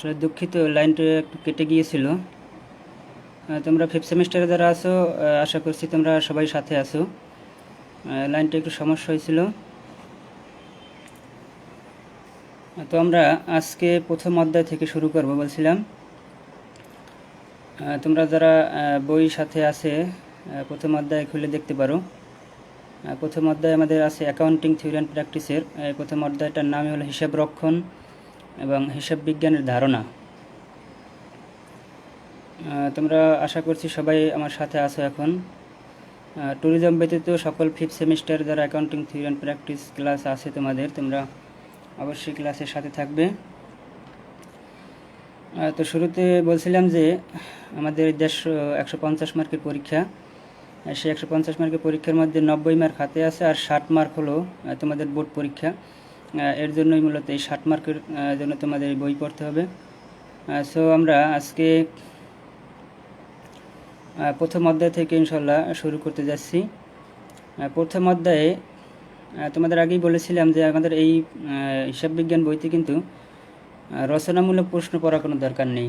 আসলে দুঃখিত, লাইনটা একটু কেটে গিয়েছিল। তোমরা ফিফথ সেমিস্টারে যারা আছো, আশা করছি তোমরা সবাই সাথে আছো। লাইনটা একটু সমস্যা হয়েছিল। তো আমরা আজকে প্রথম অধ্যায় থেকে শুরু করব বলছিলাম। তোমরা যারা বই সাথে আছে, প্রথম অধ্যায় খুলে দেখতে পারো। প্রথম অধ্যায় আমাদের আছে অ্যাকাউন্টিং থিওরি অ্যান্ড প্র্যাকটিসের। প্রথম অধ্যায়টার নামই হলো হিসাব রক্ষণ এবং হিসাব বিজ্ঞানের ধারণা। তোমরা আশা করছি সবাই আমার সাথে আছো এখন। ট্যুরিজম ব্যতীত সকল ফিফথ সেমিস্টার যারা accounting theory and practice class আছে তোমরা অবশ্যই ক্লাসের সাথে থাকবে। তো শুরুতে বলছিলাম যে আমাদের 150 মার্কের পরীক্ষা। সেই 150 মার্কের পরীক্ষার মধ্যে 90 মার্ক হাতে আছে, আর 60 মার্ক হলো তোমাদের বোর্ড পরীক্ষা। এর জন্যই মূলত এই 60 মার্কের জন্য তোমাদের বই পড়তে হবে। সো আমরা আজকে প্রথম অধ্যায় থেকে ইনশাল্লাহ শুরু করতে যাচ্ছি। প্রথম অধ্যায়ে তোমাদের আগেই বলেছিলাম যে আমাদের এই হিসাব বিজ্ঞান বইতে কিন্তু রচনামূলক প্রশ্ন পড়ার কোনো দরকার নেই।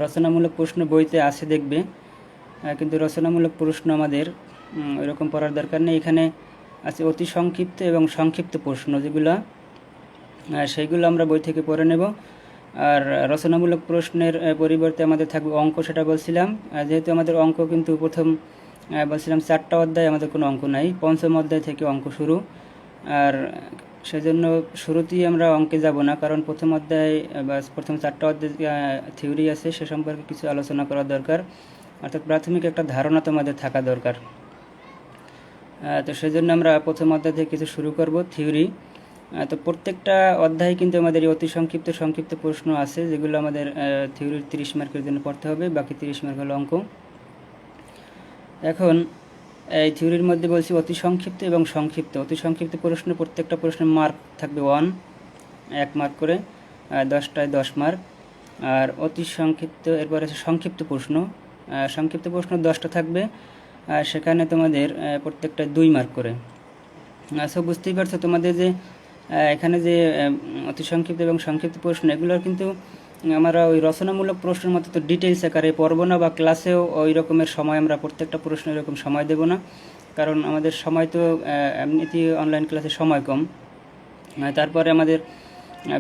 রচনামূলক প্রশ্ন বইতে আছে দেখবে, কিন্তু রচনামূলক প্রশ্ন আমাদের ওইরকম পড়ার দরকার নেই। এখানে আছে অতি সংক্ষিপ্ত এবং সংক্ষিপ্ত প্রশ্ন, যেগুলো সেইগুলো আমরা বই থেকে পড়ে নেব। আর রচনামূলক প্রশ্নের পরিবর্তে আমাদের থাকবে অঙ্ক, সেটা বলছিলাম। যেহেতু আমাদের অঙ্ক কিন্তু প্রথম বলছিলাম 4টা অধ্যায় আমাদের কোনো অঙ্ক নাই, পঞ্চম অধ্যায় থেকে অঙ্ক শুরু। আর সেজন্য শুরুতেই আমরা অঙ্কে যাব না, কারণ প্রথম অধ্যায় বা প্রথম 4টা অধ্যায় থিওরি আছে, সে সম্পর্কে কিছু আলোচনা করা দরকার। অর্থাৎ প্রাথমিক একটা ধারণা তোমাদের থাকা দরকার। তো সেজন্য আমরা প্রথম অধ্যায় থেকে কিছু শুরু করব থিওরি। তো প্রত্যেকটা অধ্যায় কিন্তু আমাদের অতি সংক্ষিপ্ত প্রশ্ন আছে, যেগুলো আমাদের থিওরির 30 মার্কের জন্য পড়তে হবে, বাকি 30 মার্ক হলো অঙ্ক। এখন এই থিওরির মধ্যে বলছি অতি সংক্ষিপ্ত এবং সংক্ষিপ্ত। অতি সংক্ষিপ্ত প্রশ্ন, প্রত্যেকটা প্রশ্নের মার্ক থাকবে 1 মার্ক করে, 10টায় 10 মার্ক। আর অতি সংক্ষিপ্ত, এরপর আছে সংক্ষিপ্ত প্রশ্ন। সংক্ষিপ্ত প্রশ্ন 10টা থাকবে, সেখানে তোমাদের প্রত্যেকটা 2 মার্ক করে। সব বুঝতেই পারছো তোমাদের যে এখানে যে অতি সংক্ষিপ্ত এবং সংক্ষিপ্ত প্রশ্ন, এগুলোর কিন্তু আমরা ওই রচনামূলক প্রশ্নের মতো তো ডিটেলস আকারে পড়ব না, বা ক্লাসেও ওই রকমের সময় আমরা প্রত্যেকটা প্রশ্ন এরকম সময় দেব না, কারণ আমাদের সময় তো এমনিতেই অনলাইন ক্লাসে সময় কম। তারপরে আমাদের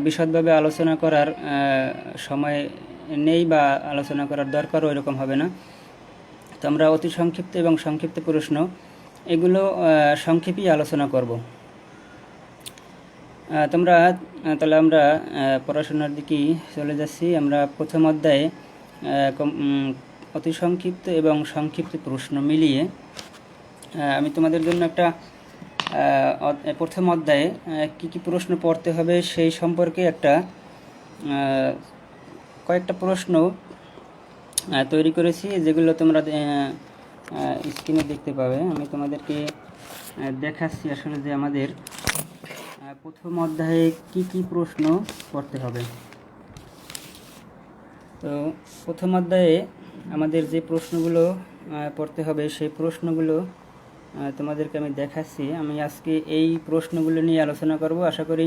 বিশদভাবে আলোচনা করার সময় নেই, বা আলোচনা করার দরকারও এরকম হবে না। তো আমরা অতি সংক্ষিপ্ত এবং সংক্ষিপ্ত প্রশ্ন এগুলো সংক্ষেপেই আলোচনা করব। তোমরা তাহলে আমরা পড়াশোনার দিকেই চলে যাচ্ছি। আমরা প্রথম অধ্যায়ে অতি সংক্ষিপ্ত এবং সংক্ষিপ্ত প্রশ্ন মিলিয়ে আমি তোমাদের জন্য একটা প্রথম অধ্যায়ে কি কি প্রশ্ন পড়তে হবে সেই সম্পর্কে একটা কয়েকটা প্রশ্ন তৈরি করেছি, যেগুলো তোমরা স্ক্রিনে দেখতে পাবে। আমি তোমাদেরকে দেখাচ্ছি আসলে যে আমাদের প্রথম অধ্যায়ে কি কি প্রশ্ন পড়তে হবে। তো প্রথম অধ্যায়ে আমাদের যে প্রশ্নগুলো পড়তে হবে সেই প্রশ্নগুলো তোমাদেরকে আমি দেখাচ্ছি। আমি আজকে এই প্রশ্নগুলো নিয়ে আলোচনা করব। আশা করি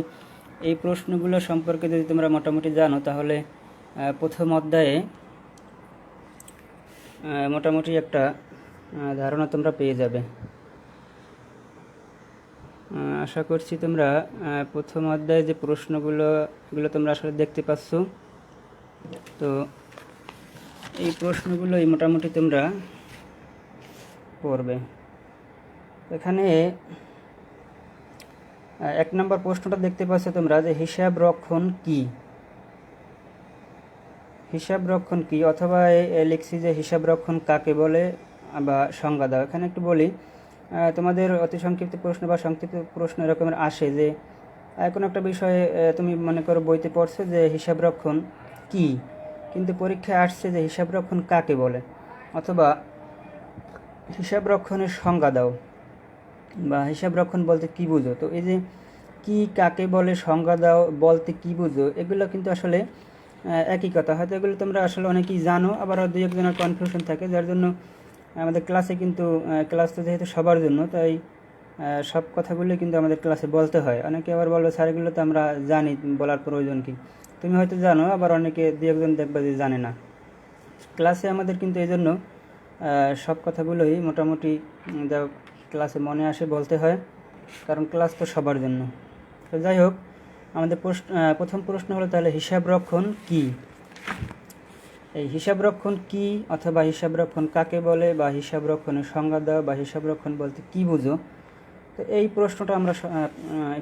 এই প্রশ্নগুলো সম্পর্কে যদি তোমরা মোটামুটি জানো, তাহলে প্রথম অধ্যায়ে মোটামুটি একটা ধারণা তোমরা পেয়ে যাবে। আশা করছি তোমরা প্রথম অধ্যায়ে যে প্রশ্নগুলো এগুলো তোমরা আসলে দেখতে পাচ্ছ। তো এই প্রশ্নগুলোই মোটামুটি তোমরা পড়বে। এখানে 1 নম্বর প্রশ্নটা দেখতে পাচ্ছ তোমরা, যে হিসাব রক্ষণ কি। হিসাব রক্ষণ কি, অথবা লিখছি যে হিসাব রক্ষণ কাকে বলে বা সংজ্ঞা দাও। এখানে একটু বলি, তোমাদের অতি সংক্ষিপ্ত প্রশ্ন বা সংক্ষিপ্ত প্রশ্ন এরকমের আসে যে কোনো একটা বিষয়ে তুমি মনে করো বইতে পড়ছো যে হিসাব রক্ষণ কি, কিন্তু পরীক্ষায় আসছে যে হিসাব রক্ষণ কাকে বলে, অথবা হিসাব রক্ষণের সংজ্ঞা দাও, বা হিসাব রক্ষণ বলতে কি বুঝো। তো এই যে কি, কাকে বলে, সংজ্ঞা দাও, বলতে কি বুঝো, এগুলো কিন্তু আসলে একই কথা। হয়তো এগুলো তোমরা আসলে অনেকেই জানো, আবার 2-1জনের কনফিউশন থাকে, যার জন্য আমাদের ক্লাসে কিন্তু ক্লাস তো যেহেতু সবার জন্য, তাই সব কথাগুলো কিন্তু আমাদের ক্লাসে বলতে হয়। অনেকে আবার বলবে স্যার এগুলো তো আমরা জানি, বলার প্রয়োজন কি। তো তুমি হয়তো জানো, আবার অনেকে দু একজন দেখবে যে জানে না। ক্লাসে আমাদের কিন্তু এই জন্য সব কথাগুলোই মোটামুটি যা ক্লাসে মনে আসে বলতে হয়, কারণ ক্লাস তো সবার জন্য। তো যাই হোক, আমাদের প্রথম প্রশ্ন হলো তাহলে হিসাব রক্ষণ কী। এই হিসাব রক্ষণ কী অথবা হিসাব রক্ষণ কাকে বলে, বা হিসাব রক্ষণের সংজ্ঞা দাও, বা হিসাব রক্ষণ বলতে কী বুঝো। তো এই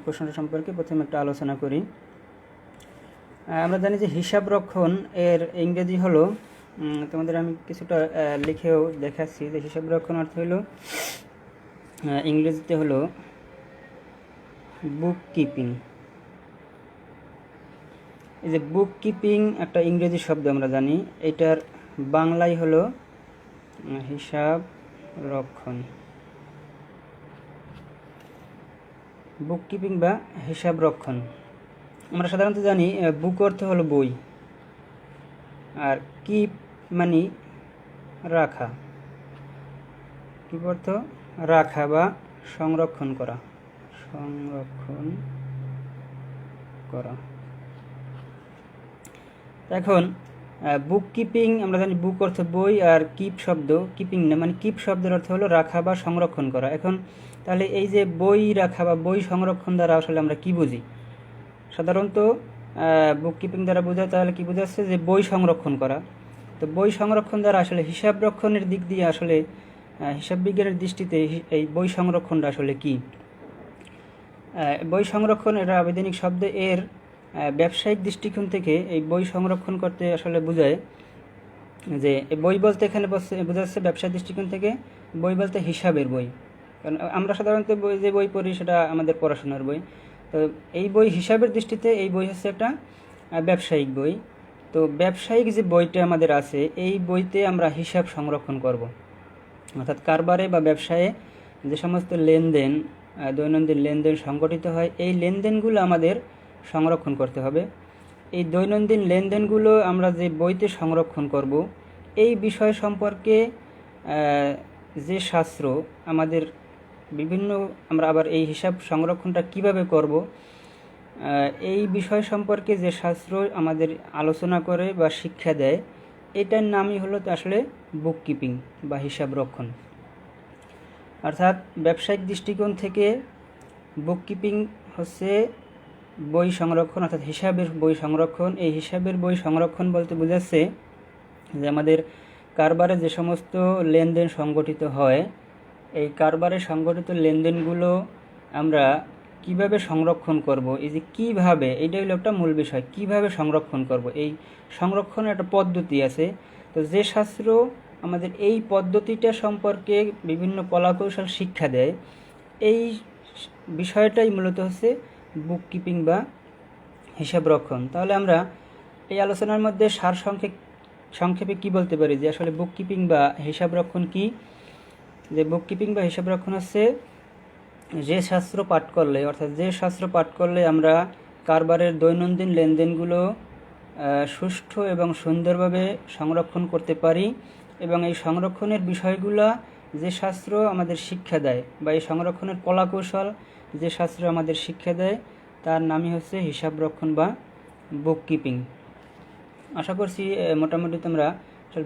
প্রশ্নটা সম্পর্কে প্রথমে একটা আলোচনা করি। আমরা জানি যে হিসাব রক্ষণ এর ইংরেজি হলো, তোমাদের আমি কিছুটা লিখেও দেখাচ্ছি, যে হিসাব রক্ষণ অর্থ হলো ইংরেজিতে হলো বুক কিপিং। এই যে বুক কিপিং একটা ইংরেজি শব্দ আমরা জানি, এটার বাংলায় হলো হিসাব রক্ষণ। বুক কিপিং বা হিসাব রক্ষণ আমরা সাধারণত জানি বুক অর্থ হলো বই, আর কিপ মানে রাখা। কিপ অর্থ রাখা বা সংরক্ষণ করা, এখন বুক কিপিং আমরা জানি বুক অর্থ বই, আর কিপিং না মানে কিপ শব্দের অর্থ হলো রাখা বা সংরক্ষণ করা। এখন তাহলে এই যে বই রাখা বা বই সংরক্ষণ দ্বারা আসলে আমরা কি বুঝি? সাধারণত বুক কিপিং দ্বারা বোঝায়, তাহলে কি বোঝাচ্ছে যে বই সংরক্ষণ করা। তো বই সংরক্ষণ দ্বারা আসলে হিসাব রক্ষণের দিক দিয়ে আসলে হিসাব বিজ্ঞানের দৃষ্টিতে এই বই সংরক্ষণটা আসলে কি? বই সংরক্ষণ এটা আবেদনিক শব্দ, এর ব্যবসায়িক দৃষ্টিকোণ থেকে এই বই সংরক্ষণ করতে আসলে বোঝায় যে বই বলতে এখানে বোঝাচ্ছে ব্যবসায়িক দৃষ্টিকোণ থেকে বই বলতে হিসাবের বই। কারণ আমরা সাধারণত যে বই পড়ি সেটা আমাদের পড়াশোনার বই। তো এই বই হিসাবের দৃষ্টিতে এই বই হচ্ছে একটা ব্যবসায়িক বই। তো ব্যবসায়িক যে বইটা আমাদের আছে, এই বইতে আমরা হিসাব সংরক্ষণ করব। অর্থাৎ কারবারে বা ব্যবসায়ে যে সমস্ত লেনদেন, দৈনন্দিন লেনদেন সংগঠিত হয়, এই লেনদেনগুলো আমাদের সংরক্ষণ করতে হবে। এই দৈনন্দিন লেনদেনগুলো আমরা যে বইতে সংরক্ষণ করব, এই বিষয় সম্পর্কে যে শাস্ত্র আমাদের আমরা আবার এই হিসাব সংরক্ষণটা কিভাবে করব, এই বিষয় সম্পর্কে যে শাস্ত্র আমাদের আলোচনা করে বা শিক্ষা দেয়, এটার নামই হলো আসলে বুক কিপিং বা হিসাব রক্ষণ। অর্থাৎ ব্যবসায়িক দৃষ্টিকোণ থেকে বুক কিপিং হচ্ছে বই সংরক্ষণ, অর্থাৎ হিসাবের বই সংরক্ষণ। এই হিসাবের বই সংরক্ষণ বলতে বোঝাচ্ছে যে আমাদের কারবারে যে সমস্ত লেনদেন সংগঠিত হয়, এই কারবারে সংগঠিত লেনদেনগুলো আমরা কিভাবে সংরক্ষণ করব, এই যে কিভাবে, এইটাই হলো একটা মূল বিষয়, কিভাবে সংরক্ষণ করব। এই সংরক্ষণের একটা পদ্ধতি আছে। তো যে শাস্ত্র আমাদের এই পদ্ধতিটা সম্পর্কে বিভিন্ন কলাকৌশল শিক্ষা দেয়, এই বিষয়টাই মূলত হচ্ছে বুক কিপিং বা হিসাব রক্ষণ। তাহলে আমরা এই আলোচনার মধ্যে সংক্ষেপে কি বলতে পারি যে আসলে বুক কিপিং বা হিসাব রক্ষণ কি? যে বুক কিপিং বা হিসাব রক্ষণ হচ্ছে যে শাস্ত্র পাঠ করলে, অর্থাৎ যে শাস্ত্র পাঠ করলে আমরা কারবারের দৈনন্দিন লেনদেনগুলো সুষ্ঠু এবং সুন্দরভাবে সংরক্ষণ করতে পারি, এবং এই সংরক্ষণের বিষয়গুলো যে শাস্ত্র আমাদের শিক্ষা দেয়, বা এই সংরক্ষণের কলাকৌশল যে শাস্ত্র আমাদের শিক্ষা দেয়, তার নামই হচ্ছে হিসাব রক্ষণ বা বুক কিপিং। আশা করছি মোটামুটি তোমরা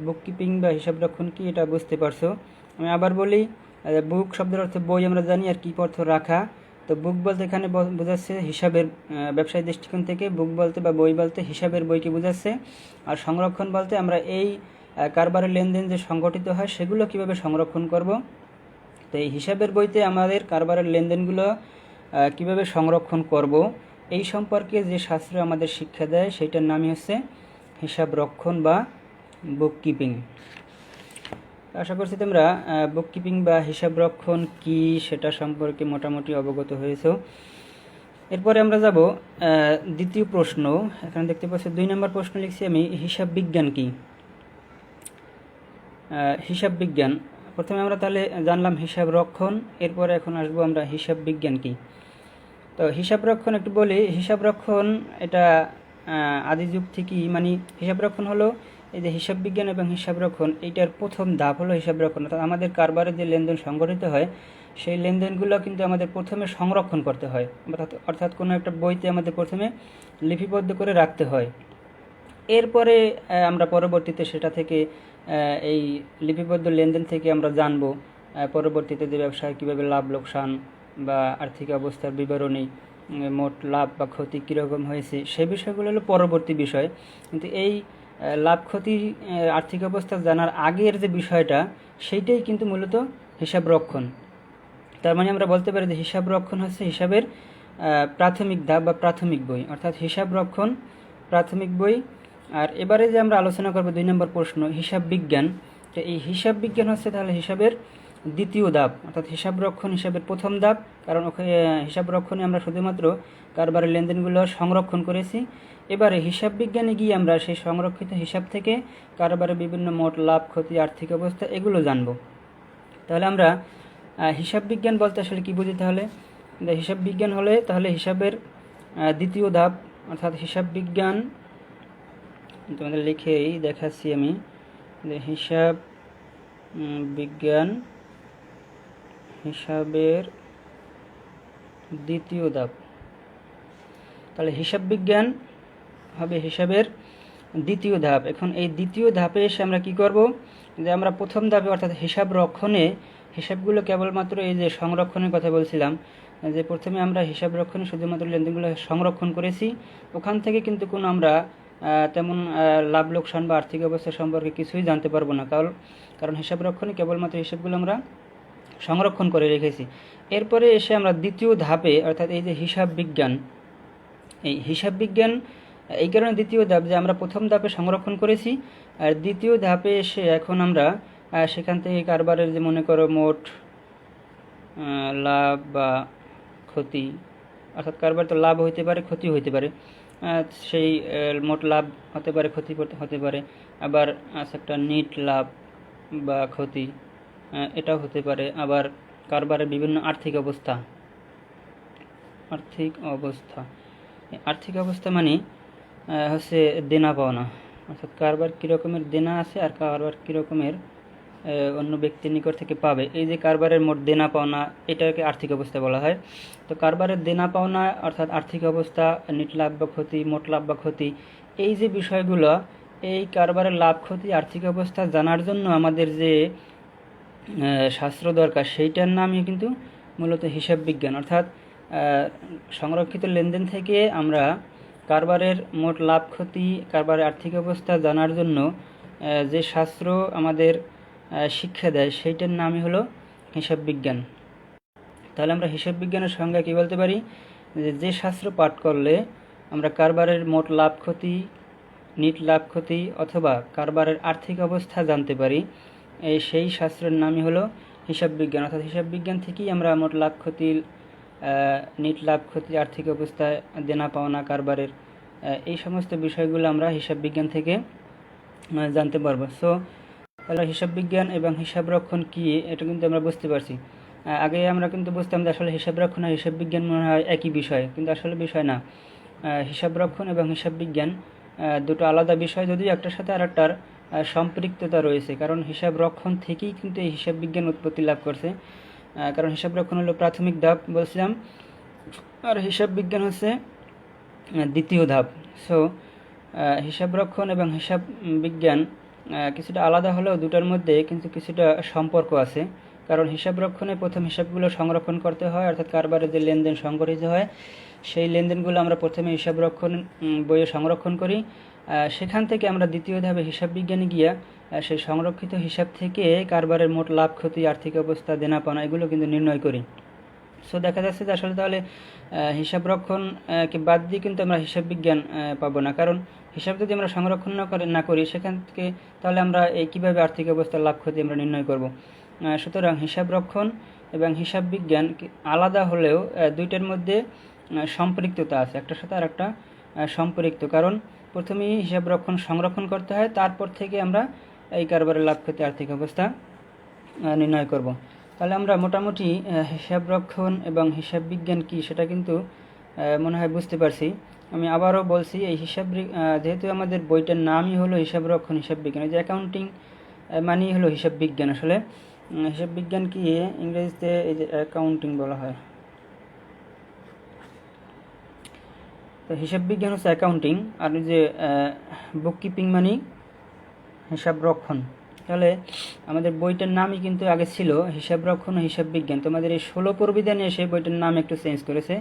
বুক কিপিং বা হিসাব রক্ষণ কি এটা বুঝতে পারছো। আমি আবার বলি, বুক শব্দের অর্থ বই আমরা জানি, আর কিপ অর্থ রাখা। তো বুক বলতে এখানে বোঝাচ্ছে হিসাবের, ব্যবসায়িক দৃষ্টিকোণ থেকে বুক বলতে বা বই বলতে হিসাবের বইকে বোঝাচ্ছে। আর সংরক্ষণ বলতে আমরা এই কারবারের লেনদেন যে সংগঠিত হয় সেগুলো কিভাবে সংরক্ষণ করব। তো এই হিসাবের বইতে আমাদের কারবারের লেনদেনগুলো কিভাবে সংরক্ষণ করব, এই সম্পর্কে যে শাস্ত্র আমাদের শিক্ষা দেয়, সেইটার নামই হচ্ছে হিসাব রক্ষণ বা বুক কিপিং। আশা করছি তোমরা বুক কিপিং বা হিসাব রক্ষণ কি সেটা সম্পর্কে মোটামুটি অবগত হয়েছো। এরপরে আমরা যাব দ্বিতীয় প্রশ্ন। এখানে দেখতে পাচ্ছি 2 নম্বর প্রশ্ন লিখছি আমি, হিসাব বিজ্ঞান কি? হিসাব বিজ্ঞান, প্রথমে আমরা তাহলে জানলাম হিসাব রক্ষণ, এরপরে এখন আসবো আমরা হিসাব বিজ্ঞান কি। তো হিসাব রক্ষণ একটু বলি। হিসাব রক্ষণ এটা আদি যুগ থেকেই, মানে হিসাব রক্ষণ হলো এই যে হিসাব বিজ্ঞান এবং হিসাব রক্ষণ, এইটার প্রথম ধাপ হলো হিসাব রক্ষণ। অর্থাৎ আমাদের কারবারে যে লেনদেন সংগঠিত হয়, সেই লেনদেনগুলো কিন্তু আমাদের প্রথমে সংরক্ষণ করতে হয়, অর্থাৎ কোনো একটা বইতে আমাদের প্রথমে লিপিবদ্ধ করে রাখতে হয়। এরপরে আমরা পরবর্তীতে সেটা থেকে এই লিপিবদ্ধ লেনদেন থেকে আমরা জানব পরবর্তীতে যে ব্যবসায় কীভাবে লাভ লোকসান বা আর্থিক অবস্থার বিবরণী, মোট লাভ বা ক্ষতি কীরকম হয়েছে, সে বিষয়গুলো হলো পরবর্তী বিষয়। কিন্তু এই লাভ ক্ষতি আর্থিক অবস্থা জানার আগের যে বিষয়টা, সেইটাই কিন্তু মূলত হিসাব রক্ষণ। তার মানে আমরা বলতে পারি যে হিসাব রক্ষণ হচ্ছে হিসাবের প্রাথমিক ধাপ বা প্রাথমিক বই, অর্থাৎ হিসাব রক্ষণ প্রাথমিক বই। আর এবারে যে আমরা আলোচনা করবো 2 নম্বর প্রশ্ন, হিসাব বিজ্ঞান। তো এই হিসাব বিজ্ঞান হচ্ছে তাহলে হিসাবের দ্বিতীয় ধাপ, অর্থাৎ হিসাব রক্ষণ হিসাবের প্রথম ধাপ। কারণ হিসাব রক্ষণে আমরা শুধুমাত্র কারবারের লেনদেনগুলো সংরক্ষণ করেছি। এবারে হিসাব বিজ্ঞানে গিয়ে আমরা সেই সংরক্ষিত হিসাব থেকে কারবারের বিভিন্ন মোট লাভ ক্ষতি আর্থিক অবস্থা এগুলো জানব। তাহলে আমরা হিসাব বিজ্ঞান বলতে আসলে কী বুঝি? তাহলে হিসাব বিজ্ঞান হলে তাহলে হিসাবের দ্বিতীয় ধাপ, অর্থাৎ হিসাব বিজ্ঞান তোমাদের লিখেই দেখাচ্ছি আমি, হিসাব বিজ্ঞান হিসাবের দ্বিতীয় ধাপ। তাহলে হিসাব বিজ্ঞান হবে হিসাবের দ্বিতীয় ধাপ। এখন এই দ্বিতীয় ধাপে এসে আমরা কি করব, যে আমরা প্রথম ধাপে অর্থাৎ হিসাব রক্ষণে হিসাবগুলো কেবলমাত্র এই যে সংরক্ষণের কথা বলছিলাম, যে প্রথমে আমরা হিসাব রক্ষণে শুধুমাত্র লেনদেনগুলো সংরক্ষণ করেছি, ওখান থেকে কিন্তু কোনো আমরা তেমন লাভ লোকসান বা আর্থিক অবস্থা সম্পর্কে কিছুই জানতে পারবো না, কারণ হিসাব রক্ষণে কেবলমাত্র হিসাবগুলো আমরা সংরক্ষণ করে রেখেছি। এরপরে এসে আমরা দ্বিতীয় ধাপে অর্থাৎ এই যে হিসাব বিজ্ঞান, এই হিসাব বিজ্ঞান এই কারণে দ্বিতীয় ধাপ যে আমরা প্রথম ধাপে সংরক্ষণ করেছি, আর দ্বিতীয় ধাপে এসে এখন আমরা সেখান থেকে কারবারের যে মনে করো মোট লাভ বা ক্ষতি, অর্থাৎ কারবার তো লাভ হইতে পারে ক্ষতি হইতে পারে, সেই মোট লাভ হতে পারে ক্ষতি হতে পারে, আবার একটা নিট লাভ বা ক্ষতি এটাও হতে পারে, আবার কারবারের বিভিন্ন আর্থিক অবস্থা মানে হচ্ছে দেনা পাওনা, অর্থাৎ কারবার কী রকমের দেনা আছে আর কারবার কী রকমের অন্য ব্যক্তির নিকট থেকে পাবে। এই যে কারবারের মোট দেনা পাওনা, এটাকে আর্থিক অবস্থা বলা হয়। তো কারবারের দেনা পাওনা অর্থাৎ আর্থিক অবস্থা, নিট লাভ বা ক্ষতি, মোট লাভ বা ক্ষতি, এই যে বিষয়গুলো, এই কারবারের লাভ ক্ষতি আর্থিক অবস্থা জানার জন্য আমাদের যে শাস্ত্র দরকার, সেইটার নামই কিন্তু মূলত হিসাব বিজ্ঞান। অর্থাৎ সংরক্ষিত লেনদেন থেকে আমরা কারবারের মোট লাভ ক্ষতি, কারবারের আর্থিক অবস্থা জানার জন্য যে শাস্ত্র আমাদের শিক্ষা দেয়, সেইটার নামই হলো হিসাব বিজ্ঞান। তাহলে আমরা হিসাব বিজ্ঞানের সংজ্ঞা কী বলতে পারি, যে শাস্ত্র পাঠ করলে আমরা কারবারের মোট লাভ ক্ষতি, নিট লাভ ক্ষতি অথবা কারবারের আর্থিক অবস্থা জানতে পারি, সেই শাস্ত্রের নামই হলো হিসাব বিজ্ঞান। অর্থাৎ হিসাব বিজ্ঞান থেকেই আমরা মোট লাভ ক্ষতি, নিট লাভ ক্ষতি, আর্থিক অবস্থায় দেনা পাওনা, কারবারের এই সমস্ত বিষয়গুলো আমরা হিসাব বিজ্ঞান থেকে জানতে পারবো। সো তাহলে হিসাব বিজ্ঞান এবং হিসাব রক্ষণ কী, এটা কিন্তু আমরা বুঝতে পারছি। আগে আমরা কিন্তু বুঝতাম যে আসলে হিসাব রক্ষণ আর হিসাব বিজ্ঞান মনে হয় একই বিষয়, কিন্তু আসলে বিষয় না। হিসাব রক্ষণ এবং হিসাব বিজ্ঞান দুটো আলাদা বিষয়, যদিও একটার সাথে আর একটার সম্পৃক্ততা রয়েছে, কারণ হিসাব রক্ষণ থেকেই কিন্তু এই হিসাব বিজ্ঞান উৎপত্তি লাভ করছে। কারণ হিসাব রক্ষণ হলো প্রাথমিক ধাপ বলছিলাম, আর হিসাব বিজ্ঞান হচ্ছে দ্বিতীয় ধাপ। সো হিসাব রক্ষণ এবং হিসাব বিজ্ঞান কিছুটা আলাদা হলেও দুটার মধ্যে কিন্তু কিছুটা সম্পর্ক আছে। কারণ হিসাব রক্ষণে প্রথম হিসাবগুলো সংরক্ষণ করতে হয়, অর্থাৎ কারবারের যে লেনদেন সংগঠিত হয় সেই লেনদেনগুলো আমরা প্রথমে হিসাব রক্ষণ বইয়ে সংরক্ষণ করি, সেখান থেকে আমরা দ্বিতীয় ধাপে হিসাব বিজ্ঞানে গিয়া সেই সংরক্ষিত হিসাব থেকে কারবারের মোট লাভ ক্ষতি, আর্থিক অবস্থা, দেনা পাওনা এগুলো কিন্তু নির্ণয় করি। সো দেখা যাচ্ছে যে আসলে তাহলে হিসাব রক্ষণকে বাদ দিয়ে কিন্তু আমরা হিসাব বিজ্ঞান পাবো না, কারণ হিসাব যদি আমরা সংরক্ষণ না করি সেখান থেকে তাহলে আমরা কীভাবে আর্থিক অবস্থার লাভ ক্ষতি আমরা নির্ণয় করব। সুতরাং হিসাব রক্ষণ এবং হিসাব বিজ্ঞান আলাদা হলেও দুইটার মধ্যে সম্পৃক্ততা আছে, একটার সাথে আর একটা সম্পৃক্ত। কারণ প্রথমেই হিসাব রক্ষণ সংরক্ষণ করতে হয়, তারপর থেকে আমরা এই কারবারের লাভ ক্ষতি, আর্থিক অবস্থা নির্ণয় করব। তাহলে আমরা মোটামুটি হিসাব রক্ষণ এবং হিসাব বিজ্ঞান কী সেটা কিন্তু মনে হয় বুঝতে পারছি। আমি আবারও বলছি, এই হিসাব যেহেতু আমাদের বইটার নামই হলো হিসাব রক্ষণ হিসাব বিজ্ঞান, এই যে অ্যাকাউন্টিং মানেই হলো হিসাব বিজ্ঞান। আসলে হিসাব বিজ্ঞান কি ইংরেজিতে এই যে অ্যাকাউন্টিং বলা হয়। তো হিসাব বিজ্ঞান হচ্ছে অ্যাকাউন্টিং, আর ওই যে বুক কিপিং মানে হিসাব রক্ষণ। তাহলে আমাদের বইটার নামই কিন্তু আগে ছিল হিসাব রক্ষণ ও হিসাব বিজ্ঞান। তোমাদের এই 16 প্রবিধানে এসে বইটার নাম একটু চেঞ্জ করেছে।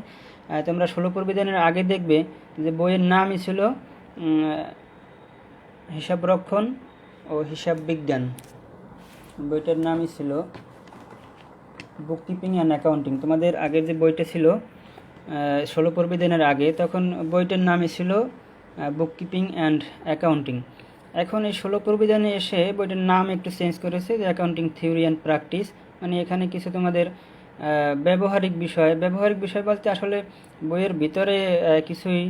তোমরা 16 প্রবিধানের আগে দেখবে যে বইয়ের নামই ছিল হিসাব রক্ষণ ও হিসাব বিজ্ঞান। বইটার নামই ছিল বুক কিপিং অ্যান্ড অ্যাকাউন্টিং। তোমাদের আগের যে বইটা ছিল 16 প্রবিধানের আগে, তখন বইটার নামই ছিল বুক কিপিং অ্যান্ড অ্যাকাউন্টিং। এখন এই 16 প্রবিধানে এসে বইটার নাম একটু চেঞ্জ করেছে, যে অ্যাকাউন্টিং থিওরি অ্যান্ড প্র্যাকটিস। মানে এখানে কিছু তোমাদের ব্যবহারিক বিষয় বলতে আসলে বইয়ের ভিতরে কিছুই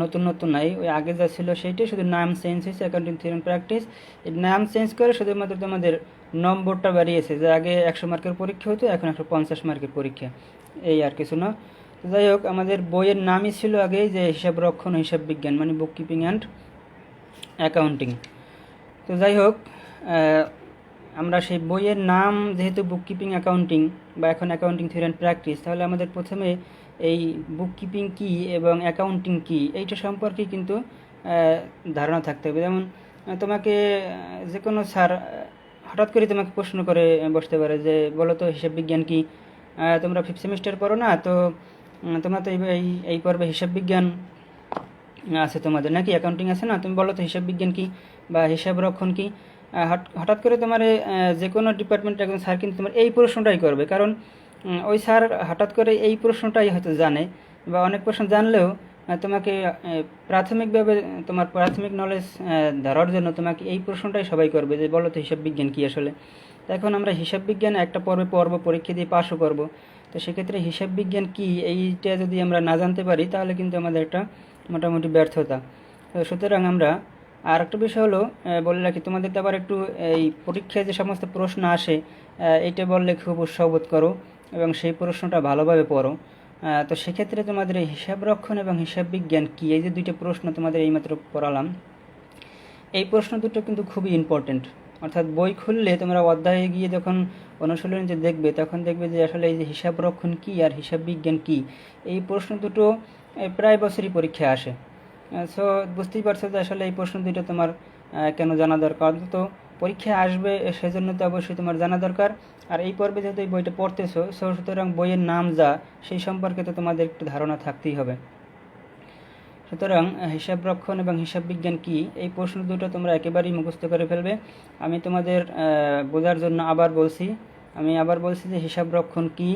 নতুন নাই, ওই আগে যা ছিল সেইটাই, শুধু নাম চেঞ্জ হয়েছে অ্যাকাউন্টিং থিওরি অ্যান্ড প্র্যাকটিস। এই নাম চেঞ্জ করে শুধুমাত্র তোমাদের নম্বরটা বাড়িয়েছে, যে আগে 100 মার্কের পরীক্ষা হতো, এখন 150 মার্কের পরীক্ষা, এই আর কিছু না। যাই হোক, আমাদের বইয়ের নামই ছিল আগে যে হিসাব রক্ষণ ও হিসাব বিজ্ঞান, মানে বুক কিপিং অ্যান্ড অ্যাকাউন্টিং। তো যাই হোক, আমরা সেই বইয়ের নাম যেহেতু বুক কিপিং অ্যাকাউন্টিং বা এখন অ্যাকাউন্টিং থিওরি অ্যান্ড প্র্যাকটিস, তাহলে আমাদের প্রথমে এই বুক কিপিং কী এবং অ্যাকাউন্টিং কী এইটা সম্পর্কে কিন্তু ধারণা থাকতে হবে। যেমন তোমাকে যে কোনো স্যার হঠাৎ করে তোমাকে প্রশ্ন করে বসতে পারে যে বলো তো হিসাব বিজ্ঞান কী। তোমরা 5th সেমিস্টার পড়ো না, তো তোমরা তো এই পর্বে হিসাব বিজ্ঞান আছে তোমাদের, নাকি অ্যাকাউন্টিং আছে না, তুমি বলো তো হিসাব বিজ্ঞান কী বা হিসাব রক্ষণ কী। হঠাৎ করে তোমার যে কোনো ডিপার্টমেন্টের একজন স্যার কিন্তু তোমার এই প্রশ্নটাই করবে, কারণ ওই স্যার হঠাৎ করে এই প্রশ্নটাই হয়তো জানে, বা অনেক প্রশ্ন জানলেও তোমাকে প্রাথমিকভাবে তোমার প্রাথমিক নলেজ ধরার জন্য তোমাকে এই প্রশ্নটাই সবাই করবে, যে বলো তো হিসাব বিজ্ঞান কী আসলে। তো এখন আমরা হিসাব বিজ্ঞান একটা পরীক্ষা দিয়ে পাসও করব। তো সেক্ষেত্রে হিসাব বিজ্ঞান কী এইটা যদি আমরা না জানতে পারি, তাহলে কিন্তু আমাদের একটা মোটামুটি ব্যর্থতা। তো সুতরাং আমরা আর একটা বিষয় হলো বলে রাখি, তোমাদের তো আবার একটু এই পরীক্ষায় যে সমস্ত প্রশ্ন আসে এইটা বললে খুব উৎসাহ বোধ করো এবং সেই প্রশ্নটা ভালোভাবে পড়ো। তো সেক্ষেত্রে তোমাদের এই হিসাব রক্ষণ এবং হিসাব বিজ্ঞান কী, এই যে দুইটা প্রশ্ন তোমাদের এইমাত্র পড়ালাম, এই প্রশ্ন দুটো কিন্তু খুবই ইম্পর্টেন্ট। অর্থাৎ বই খুললে তোমরা অধ্যায়ে গিয়ে যখন অনুশীলনী যে দেখবে, তখন দেখবে যে আসলে এই যে হিসাব রক্ষণ কী আর হিসাব বিজ্ঞান কী, এই প্রশ্ন দুটো প্রায় বছরই পরীক্ষায় আসে। সো বুঝতেই পারছো যে আসলে এই প্রশ্ন দুটো তোমার কেন জানা দরকার। তো পরীক্ষায় আসবে সেজন্য তো অবশ্যই তোমার জানা দরকার। আর এই পর্বে যেহেতু এই বইটা পড়তেছো, সুতরাং বইয়ের নাম যা সেই সম্পর্কে তো তোমাদের একটু ধারণা থাকতেই হবে। সুতরাং হিসাব রক্ষণ এবং হিসাব বিজ্ঞান কী, এই প্রশ্ন দুটো তোমরা একেবারেই মুখস্থ করে ফেলবে। আমি তোমাদের বোঝার জন্য আবার বলছি যে হিসাব রক্ষণ কী,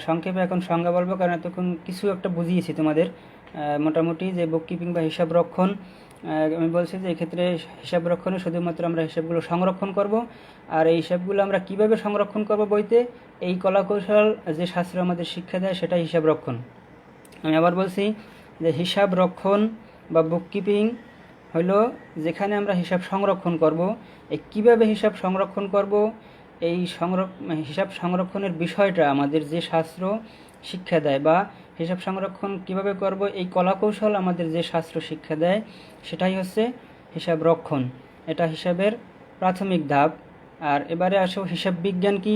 সংক্ষেপে এখন সংজ্ঞা বলবো, কারণ এতক্ষণ কিছু একটা বুঝিয়েছি তোমাদের মোটামুটি, যে বুক কিপিং বা হিসাব রক্ষণ। আমি বলছি যে এক্ষেত্রে হিসাব রক্ষণে শুধুমাত্র আমরা হিসাবগুলো সংরক্ষণ করব, আর এই হিসাবগুলো আমরা কিভাবে সংরক্ষণ করব বইতে, এই কলাকৌশল যে শাস্ত্র আমাদের শিক্ষা দেয় সেটাই হিসাব রক্ষণ। আমি আবার বলছি যে হিসাব রক্ষণ বা বুক কিপিং হলো যেখানে আমরা হিসাব সংরক্ষণ করব। এই কীভাবে হিসাব সংরক্ষণ করব, এই হিসাব সংরক্ষণের বিষয়টা আমাদের যে শাস্ত্র শিক্ষা দেয়, বা হিসাব সংরক্ষণ কিভাবে করব এই কলাকৌশল আমাদের যে শাস্ত্র শিক্ষা দেয়, সেটাই হচ্ছে হিসাব রক্ষণ। এটা হিসাবের প্রাথমিক ধাপ। আর এবারে আসো হিসাব বিজ্ঞান কি।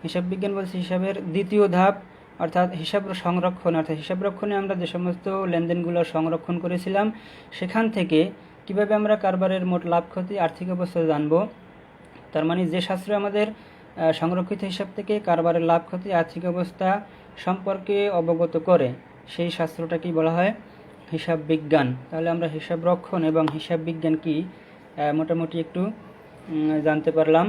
হিসাব বিজ্ঞান বলছে হিসাবের দ্বিতীয় ধাপ, অর্থাৎ হিসাব সংরক্ষণ। অর্থাৎ হিসাব রক্ষণে আমরা যে সমস্ত লেনদেনগুলো সংরক্ষণ করেছিলাম, সেখান থেকে কিভাবে আমরা কারবারের মোট লাভ ক্ষতি আর্থিক অবস্থা জানব। তার মানে যে শাস্ত্র আমাদের সংরক্ষিত হিসাব থেকে কারবারের লাভ ক্ষতি আর্থিক অবস্থা সম্পর্কে অবগত করে, সেই শাস্ত্রটাকেই বলা হয় হিসাব বিজ্ঞান। তাহলে আমরা হিসাব রক্ষণ এবং হিসাব বিজ্ঞান কি মোটামুটি একটু জানতে পারলাম।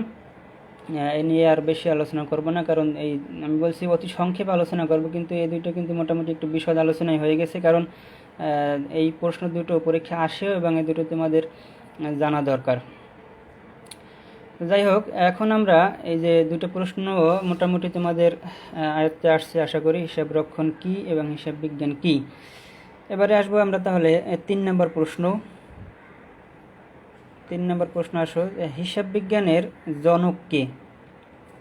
এ নিয়ে আর বেশি আলোচনা করব না, কারণ এই আমি বলছি অতি সংক্ষেপে আলোচনা করব, কিন্তু এই দুটো কিন্তু মোটামুটি একটু বিশদ আলোচনাই হয়ে গেছে, কারণ এই প্রশ্ন দুটো পরীক্ষা আসেও এবং এই দুটো তোমাদের জানা দরকার। যাই হোক, এখন আমরা এই যে দুটো প্রশ্ন মোটামুটি তোমাদের আয়ত্তে আসছে আশা করি, হিসাব রক্ষণ কি এবং হিসাব বিজ্ঞান কি। এবারে আসবো আমরা তাহলে 3 নম্বর প্রশ্ন। 3 নম্বর প্রশ্ন আসো, হিসাব বিজ্ঞানের জনক কে।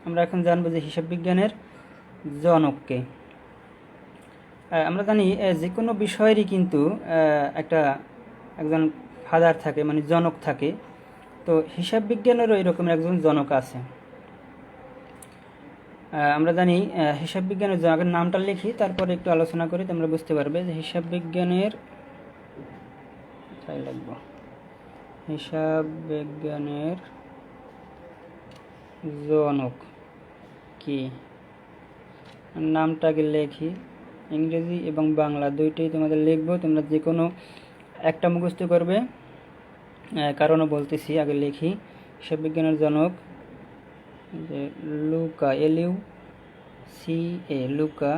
আমরা এখন জানবো যে হিসাব বিজ্ঞানের জনক কে। আমরা জানি যে কোনো বিষয়েরই কিন্তু একজন ফাদার থাকে, মানে জনক থাকে। তো হিসাব বিজ্ঞানেরও এরকম একজন জনক আছে। আমরা জানি হিসাব বিজ্ঞানের জনকের নামটা লিখি, তারপরে একটু আলোচনা করি, তোমরা বুঝতে পারবে যে হিসাব বিজ্ঞানের তাই লিখব। হিসাব বিজ্ঞানের জনক কি, নামটাকে লেখি। ইংরেজি এবং বাংলা দুইটাই তোমাদের লিখবো, তোমরা যে কোনো একটা মুখস্থ করবে, কারণও বলতেছি, আগে লিখি। হিসাব বিজ্ঞানের জনক যে লুকা, LUCA, লুকা।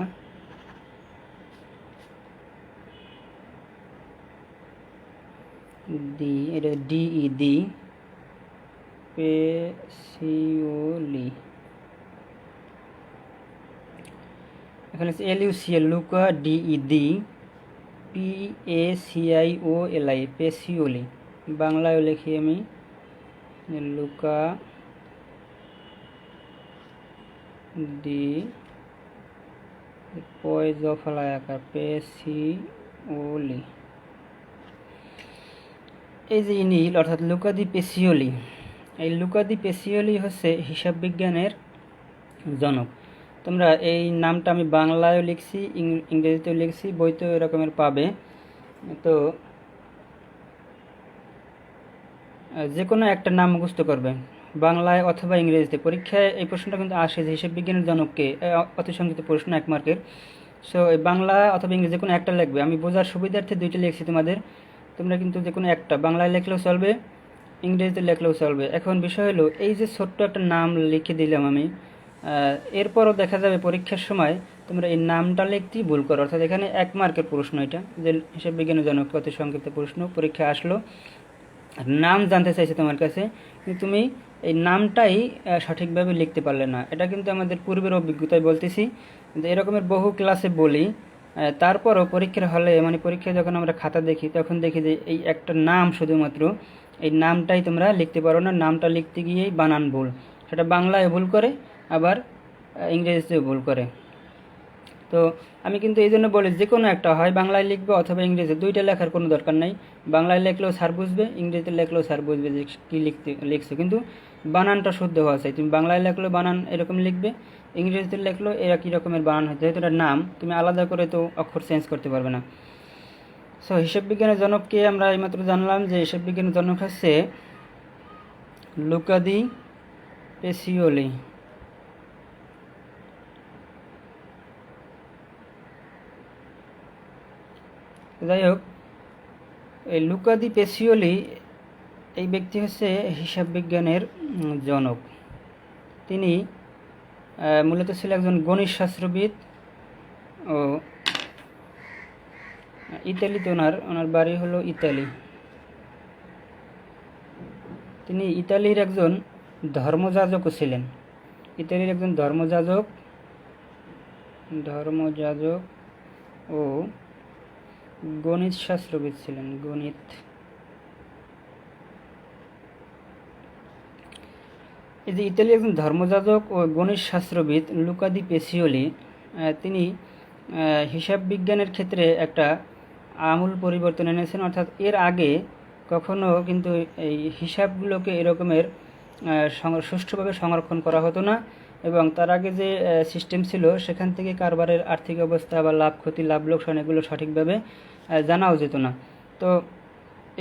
এটা DE, পেসিওলি। এখানে LUCA, Luka, DE, PACIOLI, Pacioli. বাংলায় লিখি আমি লুকা দি পয়জফলায়াকার পেসিওলি। এই যে ইনিল অর্থাৎ লুকা দি পেসিওলি, এই লুকা দি পেসিওলি হচ্ছে হিসাব বিজ্ঞানের জনক। তোমরা এই নামটা আমি বাংলায়ও লিখছি, ইংরেজিতেও লিখছি, বইতেও এরকমের পাবে। তো যে কোনো একটা নাম মুখস্থ করবে, বাংলায় অথবা ইংরেজিতে। পরীক্ষায় এই প্রশ্নটা কিন্তু আসে যে হিসাব বিজ্ঞানের জনককে, অতি সংক্ষিপ্ত প্রশ্ন 1 মার্কের। সো এই বাংলা অথবা ইংরেজি যে কোনো একটা লিখবে। আমি বোঝার সুবিধার্থে দুইটা লিখছি তোমাদের, তোমরা কিন্তু যে কোনো একটা বাংলায় লিখলেও চলবে, ইংরেজিতে লিখলেও চলবে। এখন বিষয় হলো এই যে ছোট্ট একটা নাম লিখে দিলাম আমি, এরপরও দেখা যাবে পরীক্ষার সময় তোমরা এই নামটা লিখতেই ভুল করো। অর্থাৎ এখানে 1 মার্কের প্রশ্ন, এটা যে হিসাব বিজ্ঞানের জনক অতি সংক্ষিপ্ত প্রশ্ন, পরীক্ষা আসলো, নাম জানতে চাইছে তোমার কাছে, কিন্তু তুমি এই নামটাই সঠিকভাবে লিখতে পারলে না। এটা কিন্তু আমাদের পূর্বের অভিজ্ঞতায় বলতেছি, যে এরকমের বহু ক্লাসে বলি। তারপরও পরীক্ষার হলে, মানে পরীক্ষায় যখন আমরা খাতা দেখি, তখন দেখি যে এই একটা নাম, শুধুমাত্র এই নামটাই তোমরা লিখতে পারো না। নামটা লিখতে গিয়েই বানান ভুল, সেটা বাংলায় ভুল করে, আবার ইংরেজিতেও ভুল করে। তো আমি কিন্তু এই জন্য বলি যে কোনো একটা, হয় বাংলায় লিখবে অথবা ইংরেজি, দুইটা লেখার কোনো দরকার নাই। বাংলায় লিখলেও স্যার বুঝবে, ইংরেজিতে লিখলেও স্যার বুঝবে যে কী লিখছো, কিন্তু বানানটা শুদ্ধ হওয়া চাই। তুমি বাংলায় লিখলেও বানান এরকম লিখবে, ইংরেজিতে লিখলেও একই রকমের বানান হচ্ছে। যেহেতু এটা নাম, তুমি আলাদা করে তো অক্ষর চেঞ্জ করতে পারবে না। সো হিসাব বিজ্ঞানের জনককে আমরা এইমাত্র জানলাম যে হিসাব বিজ্ঞানের জনক হচ্ছে লুকা দি পেসিওলি। যাই হোক, এই লুকা দি পেসিওলি এই ব্যক্তি হচ্ছে হিসাব বিজ্ঞানের জনক। তিনি মূলত ছিল একজন গণিত শাস্ত্রবিদ ও ইতালিতে, ওনার বাড়ি হলো ইতালি। তিনি ইতালির একজন ধর্মযাজকও ছিলেন। ইতালির একজন ধর্মযাজক ও গণিত শাস্ত্রবিদ ছিলেন। গণিত, এই যে ইতালি একজন ধর্মযাজক ও গণিত শাস্ত্রবিদ লুকা দি পেসিওলি, তিনি হিসাব বিজ্ঞানের ক্ষেত্রে একটা আমূল পরিবর্তন এনেছেন। অর্থাৎ এর আগে কখনো কিন্তু এই হিসাবগুলোকে এরকমের সুষ্ঠুভাবে সংরক্ষণ করা হতো না, এবং তার আগে যে সিস্টেম ছিল সেখান থেকে কারবারের আর্থিক অবস্থা বা লাভ ক্ষতি, লাভ লোকসান এগুলো সঠিকভাবে জানাও যেত না। তো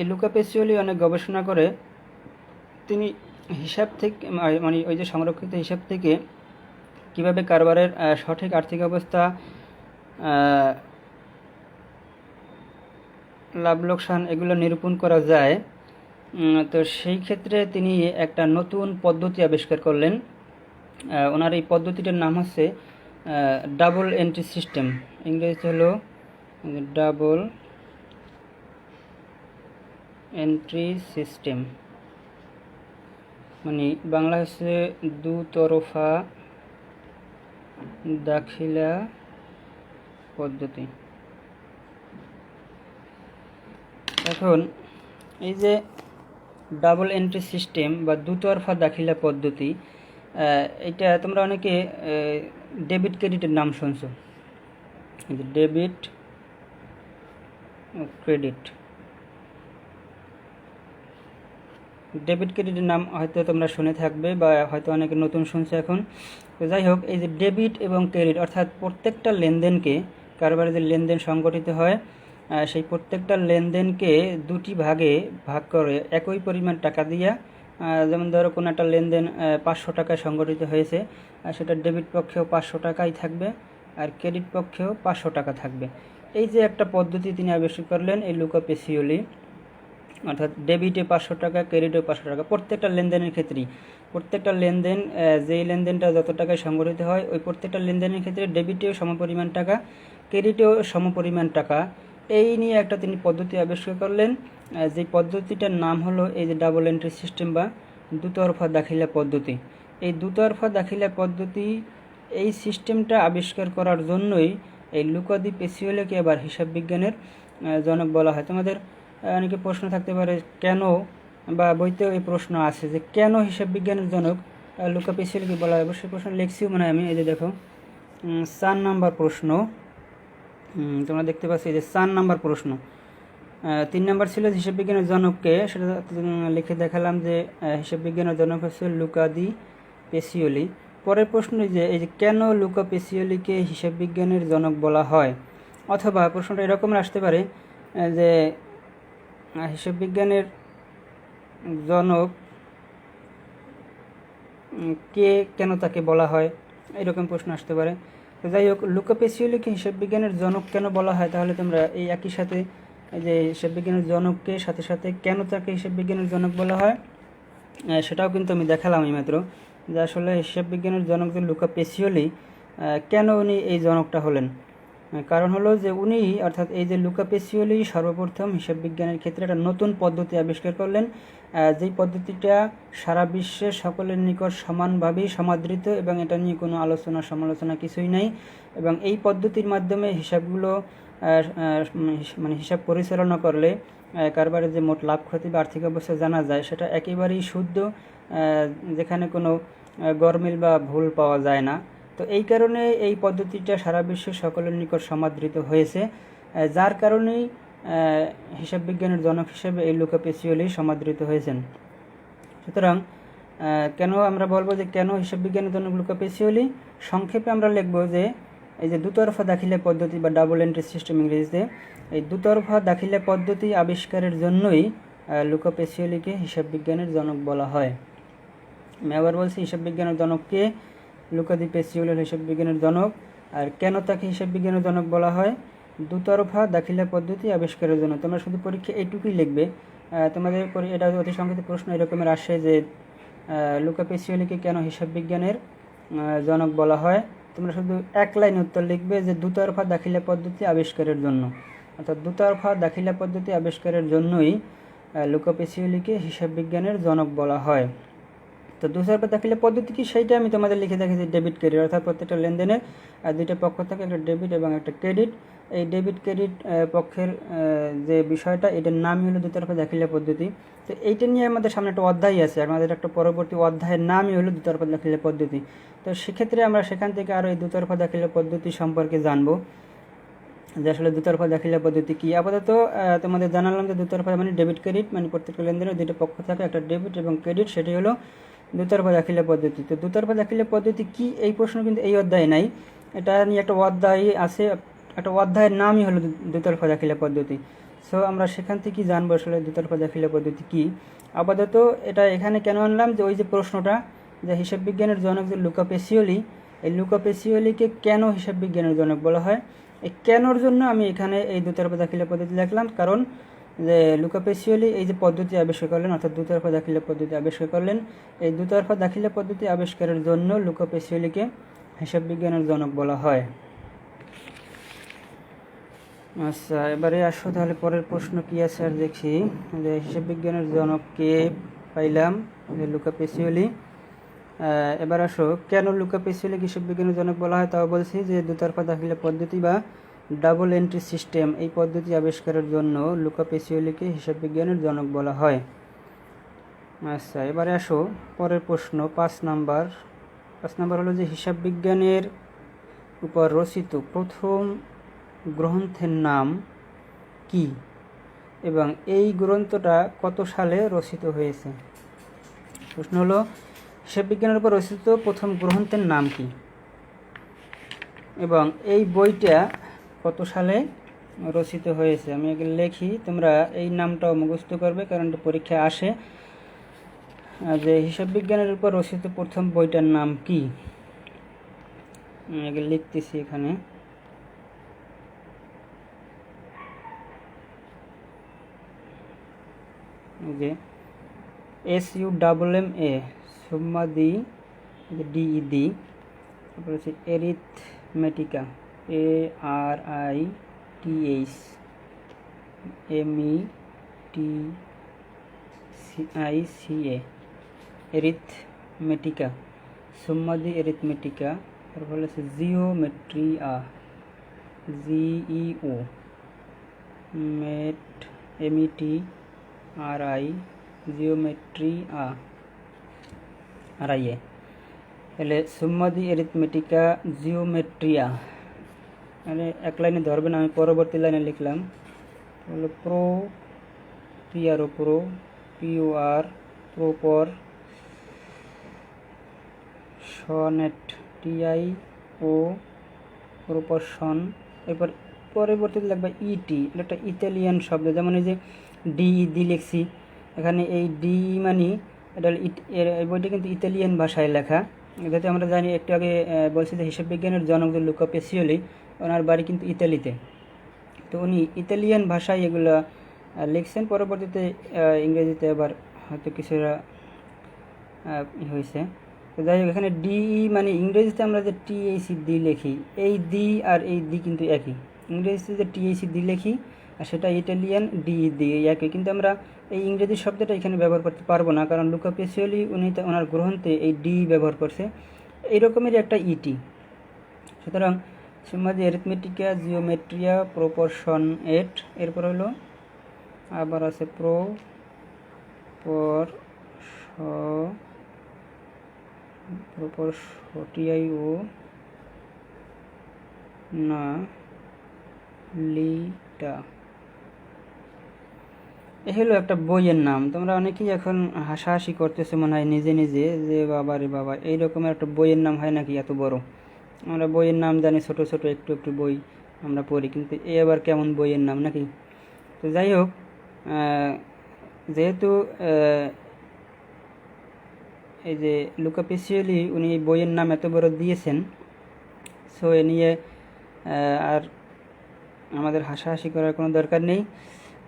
এই লুকা পেসিওলি অনেক গবেষণা করে তিনি হিসাব থেকে, মানে ওই যে সংরক্ষিত হিসাব থেকে কিভাবে কারবারের সঠিক আর্থিক অবস্থা, লাভ লোকসান এগুলো নিরূপণ করা যায়, তো সেই ক্ষেত্রে তিনি একটা নতুন পদ্ধতি আবিষ্কার করলেন। ওনার এই পদ্ধতিটার নাম হচ্ছে ডাবল এন্ট্রি সিস্টেম। ইংরেজিতে হলো ডাবল এন্ট্রি সিস্টেম, মানে বাংলা হচ্ছে দুতরফা দাখিলা পদ্ধতি। এখন এই যে ডাবল এন্ট্রি সিস্টেম বা দুতরফা দাখিলা পদ্ধতি, এটা তোমরা অনেকে ডেবিট ক্রেডিটের নাম শুনছো। ডেবিট ক্রেডিট, ডেবিট ক্রেডিটের নাম হয়তো তোমরা শুনে থাকবে, বা হয়তো অনেকে নতুন শুনছে এখন। তো যাই হোক, এই যে ডেবিট এবং ক্রেডিট অর্থাৎ প্রত্যেকটা লেনদেনকে, কারবারে যে লেনদেন সংগঠিত হয় সেই প্রত্যেকটা লেনদেনকে দুটি ভাগে ভাগ করে একই পরিমাণ টাকা দিয়া, যেমন ধরো কোনো একটা লেনদেন 500 টাকায় সংগঠিত হয়েছে, সেটা ডেবিট পক্ষেও 500 টাকাই থাকবে আর ক্রেডিট পক্ষেও 500 টাকা থাকবে। এই যে একটা পদ্ধতি তিনি আবিষ্কার করলেন, এই লুকা পেসিওলি, অর্থাৎ ডেবিটে 500 টাকা, ক্রেডিটে 500 টাকা, প্রত্যেকটা লেনদেনের ক্ষেত্রেই। প্রত্যেকটা লেনদেন, যেই লেনদেনটা যত টাকায় সংগঠিত হয়, ওই প্রত্যেকটা লেনদেনের ক্ষেত্রে ডেবিটেও সমপরিমাণ টাকা, ক্রেডিটেও সমপরিমাণ টাকা, এই নিয়ে একটা তিনি পদ্ধতি আবিষ্কার করলেন। যে পদ্ধতিটার নাম হলো এই যে ডাবল এন্ট্রি সিস্টেম বা দুতরফা দাখিলা পদ্ধতি। এই দুতরফা দাখিলা পদ্ধতি, এই সিস্টেমটা আবিষ্কার করার জন্যই এই লুকা দি পেসিওলিকে আবার হিসাব বিজ্ঞানের জনক বলা হয়। তোমাদের অনেকে প্রশ্ন থাকতে পারে কেন, বা বইতেও এই প্রশ্ন আছে যে কেন হিসাব বিজ্ঞানের জনক লুকা পেসিওলিকে বলা হয়। অবশ্যই প্রশ্ন লিখছিও মনে হয় আমি। এই যে দেখো 4 নাম্বার প্রশ্ন, তোমরা দেখতে পাচ্ছ এই যে 4 নাম্বার প্রশ্ন। 3 নাম্বার ছিল হিসাব বিজ্ঞানের জনককে, সেটা লিখে দেখালাম যে হিসাব বিজ্ঞানের জনক হচ্ছে লুকা দি পেসিওলি। পরের প্রশ্ন যে এই যে কেন লুকা পেসিওলিকে হিসাব বিজ্ঞানের জনক বলা হয়, অথবা প্রশ্নটা এরকম আসতে পারে যে হিসাব বিজ্ঞানের জনক কে, কেন তাকে বলা হয়, এরকম প্রশ্ন আসতে পারে। তো যাই হোক, লুকা পেসিওলিকে হিসাব বিজ্ঞানের জনক কেন বলা হয়, তাহলে তোমরা এই একই সাথে যে হিসাব বিজ্ঞানের জনককে সাথে সাথে কেন তাকে হিসাব বিজ্ঞানের জনক বলা হয় সেটাও কিন্তু আমি দেখালাম এইমাত্র, যে আসলে হিসাব বিজ্ঞানের জনক যে লুকা পেসিওলি, কেন উনি এই জনকটা হলেন। কারণ হলো যে উনি, অর্থাৎ এই যে লুকা পেসিওলি সর্বপ্রথম হিসাব বিজ্ঞানের ক্ষেত্রে একটা নতুন পদ্ধতি আবিষ্কার করলেন, যেই পদ্ধতিটা সারা বিশ্বের সকলের নিকট সমানভাবেই সমাদৃত এবং এটা নিয়ে কোনো আলোচনা সমালোচনা কিছুই নাই। এবং এই পদ্ধতির মাধ্যমে হিসাবগুলো, মানে হিসাব পরিচালনা করলে কারবারের যে মোট লাভ ক্ষতি বা আর্থিক অবস্থা জানা যায়, সেটা একেবারেই শুদ্ধ, যেখানে কোনো গরমিল বা ভুল পাওয়া যায় না। তো এই কারণে এই পদ্ধতিটা সারা বিশ্বের সকলের নিকট সমাদৃত হয়েছে, যার কারণেই হিসাব বিজ্ঞানের জনক হিসেবে এই লুকা পেসিওলি সমাদৃত হয়েছেন। সুতরাং কেন আমরা বলবো যে কেন হিসাব বিজ্ঞানের জনক লুকা পেসিওলি, সংক্ষেপে আমরা লিখব যে এই যে দুতরফা দাখিলা পদ্ধতি বা ডাবল এন্ট্রি সিস্টেম ইংরেজিতে, এই দুতরফা দাখিলা পদ্ধতি আবিষ্কারের জন্যই লুকা পেসিওলিকে হিসাব বিজ্ঞানের জনক বলা হয়। আমি আবার বলছি, হিসাব বিজ্ঞানের জনককে লুকা দি পেসিওলি হিসাব বিজ্ঞানের জনক, আর কেন তাকে হিসাব বিজ্ঞানের জনক বলা হয়, দুতরফা দাখিলা পদ্ধতি আবিষ্কারের জন্য। তোমরা শুধু পরীক্ষা এইটুকুই লিখবে। তোমাদের এটা অতি সংক্ষিপ্ত প্রশ্ন এরকমের আসে যে লুকা পেসিওলিকে কেন হিসাব বিজ্ঞানের জনক বলা হয়, তোমরা শুধু এক লাইন উত্তর লিখবে যে দুতরফা দাখিলা পদ্ধতি আবিষ্কারের জন্য, অর্থাৎ দুতরফা দাখিলা পদ্ধতি আবিষ্কারের জন্যই লুকা পেসিওলিকে হিসাব বিজ্ঞানের জনক বলা হয়। তো দুতরফা দাখিলা পদ্ধতি কি, সেইটা আমি তোমাদের লিখে দেখেছি ডেবিট ক্রেডিট, অর্থাৎ প্রত্যেকটা লেনদেনের দুইটা পক্ষ থাকে, একটা ডেবিট এবং একটা ক্রেডিট। এই ডেবিট ক্রেডিট পক্ষের যে বিষয়টা, এটার নামই হলো দুতরফা দাখিলা পদ্ধতি। তো এইটা নিয়ে আমাদের সামনে একটা অধ্যায় আছে, আমাদের একটা পরবর্তী অধ্যায়ের নামই হলো দুতরফা দাখিলা পদ্ধতি। তো সেক্ষেত্রে আমরা সেখান থেকে আরও এই দুতরফা দাখিলা পদ্ধতি সম্পর্কে জানবো, যে আসলে দুতরফা দাখিলা পদ্ধতি কি। আপাতত তোমাদের জানালাম যে দুতরফা মানে ডেবিট ক্রেডিট, মানে প্রত্যেকটা লেনদেনের দুটো পক্ষ থাকে, একটা ডেবিট এবং ক্রেডিট, সেটি হলো দুতরফা দাখিলা পদ্ধতি। তো দুতরফা দাখিলা পদ্ধতি কি, এই প্রশ্ন কিন্তু এই অধ্যায়ে নাই, এটা নিয়ে একটা অধ্যায় আছে, একটা অধ্যায়ের নামই হলো দুতরফা দাখিলা পদ্ধতি। সো আমরা সেখান থেকে জানবো আসলে দুতরফা দাখিলা পদ্ধতি কি। আপাতত এটা এখানে কেন আনলাম, যে ওই যে প্রশ্নটা, যে হিসাব বিজ্ঞানের জনক যে লুকা পেসিওলি, এই লুকা পেসিওলিকে কেন হিসাব বিজ্ঞানের জনক বলা হয়, এই কেনর জন্য আমি এখানে এই দুতরফা দাখিলা পদ্ধতি লিখলাম। কারণ যে লুকা পেসিওলি এই যে পদ্ধতি আবিষ্কার করলেন, অর্থাৎ দুতরফা দাখিলা পদ্ধতি আবিষ্কার করলেন, এই দুতরফা দাখিলা পদ্ধতি আবিষ্কারের জন্য লুকা পেসিওলিকে হিসাব বিজ্ঞানের জনক বলা হয়। আচ্ছা, এবারে আসো তাহলে পরের প্রশ্ন কি আছে আর দেখি। যে হিসাব বিজ্ঞানের জনক কে পাইলাম, যে লুকা পেসিওলি। এবার আসো কেন লুকা পেসিওলি হিসাব বিজ্ঞানের জনক বলা হয়, তাও বলছি যে দুতরফা দাখিলা পদ্ধতি বা ডাবল এন্ট্রি সিস্টেম, এই পদ্ধতি আবিষ্কারের জন্য লুকা পেসিওলিকে হিসাব বিজ্ঞানের জনক বলা হয়। আচ্ছা, এবারে আসো পরের প্রশ্ন 5 নাম্বার। 5 নাম্বার হলো যে হিসাব বিজ্ঞানের উপর রচিত প্রথম গ্রন্থের নাম কি এবং এই গ্রন্থটা কত সালে রচিত হয়েছে। প্রশ্ন হলো হিসাব বিজ্ঞানের উপর রচিত প্রথম গ্রন্থের নাম কি এবং এই বইটা কত সালে রচিত হয়েছে। আমি এগুলো লিখি, তোমরা এই নামটাও মুখস্থ করবে, কারণ পরীক্ষায় আসে যে হিসাব বিজ্ঞানের উপর রচিত প্রথম বইটার নাম কি। আমি এগুলো লিখতেছি এখানে। যে SUMMA সুম্মাদি DED, তারপর হচ্ছে এরিথমেটিকা ARITHMETICA এরিথমেটিকা, সুম্মাদি এরিথমেটিকা। তারপর হচ্ছে জিওমেট্রিয়া GEO METRI জিওমেট্রিয়া RIA। তাহলে সুম্মাদি এরিথমেটিকা জিওমেট্রিয়া, মানে এক লাইনে ধরবেন, আমি পরবর্তী লাইনে লিখলাম। তাহলে প্রো PRO প্রো POR প্রোপর সনেট TIO প্রোপরশন। এরপর পরবর্তীতে লিখবা ET, এটা একটা ইতালিয়ান শব্দ। যেমন এই যে DED লিখছি, এখানে এই ডি মানে এটা এই বইটা কিন্তু ইতালিয়ান ভাষায় লেখা। যাতে আমরা জানি, একটু আগে বলছি যে হিসাব বিজ্ঞানের জনক যে লুকা পেসিওলি, ওনার বাড়ি কিন্তু ইতালিতে। তো উনি ইতালিয়ান ভাষায় এগুলো লিখছেন, পরবর্তীতে ইংরেজিতে আবার হয়তো কিছুটা হয়েছে। তো যাই হোক, এখানে DE মানে ইংরেজিতে আমরা যে TACD লিখি, এই দি আর এই দি কিন্তু একই। ইংরেজিতে যে TACD লিখি আর সেটা ইটালিয়ান DED একই, কিন্তু আমরা এই ইংরেজি শব্দটা এখানে ব্যবহার করতে পারবো না, কারণ লুকা পেসিওলি উনি ওনার গ্রন্থে এই ডি ব্যবহার করছে। এইরকমেরই একটা ইটি। সুতরাং সুম্মাদি এরিথমেটিকা জিওমেট্রিয়া প্রপরশন এট, এরপর হলো আবার আছে TIO না লিটা। এ হলো একটা বইয়ের নাম। তোমরা অনেকেই এখন হাসাহাসি করতেছে মনে হয় নিজে নিজে, যে বাবা রে বাবা, এইরকমের একটা বইয়ের নাম হয় নাকি এত বড়। আমরা বইয়ের নাম জানি ছোট ছোট একটু একটু বই আমরা পড়ি, কিন্তু এ আবার কেমন বইয়ের নাম নাকি। তো যাই হোক, যেহেতু এই যে লুকা পেসিওলি উনি এই বইয়ের নাম এত বড় দিয়েছেন, সো এ নিয়ে আর আমাদের হাসাহাসি করার কোনো দরকার নেই।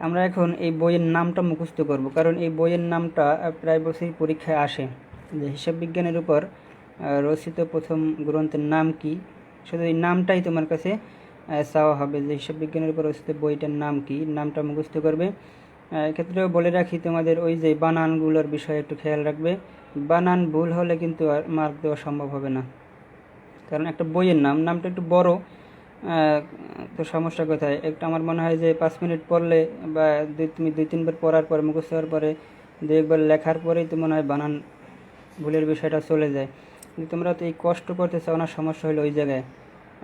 আমরা এখন এই বইয়ের নামটা মুখস্থ করব, কারণ এই বইয়ের নামটা প্রায় বছরই পরীক্ষায় আসে, যে হিসাব বিজ্ঞানের উপর রচিত প্রথম গ্রন্থের নাম কি। শুধু এই নামটাই তোমার কাছে চাওয়া হবে, যে হিসাব বিজ্ঞানের উপর রচিত বইটার নাম কি, নামটা মুখস্থ করবে। এক্ষেত্রেও বলে রাখি, তোমাদের ওই যে বানানগুলোর বিষয়ে একটু খেয়াল রাখবে। বানান ভুল হলে কিন্তু আর মার্ক দেওয়া সম্ভব হবে না, কারণ একটা বইয়ের নামটা একটু বড়। তো সমস্যা কোথায়, একটা আমার মনে হয় যে 5 মিনিট পড়লে বা তুমি 2-3 বার পড়ার পরে, মুখস্থ হওয়ার পরে 2-1 বার লেখার পরেই তো মনে হয় বানান ভুলের বিষয়টা চলে যায়। কিন্তু তোমরা তো এই কষ্ট করতে চাও না, সমস্যা হলো ওই জায়গায়।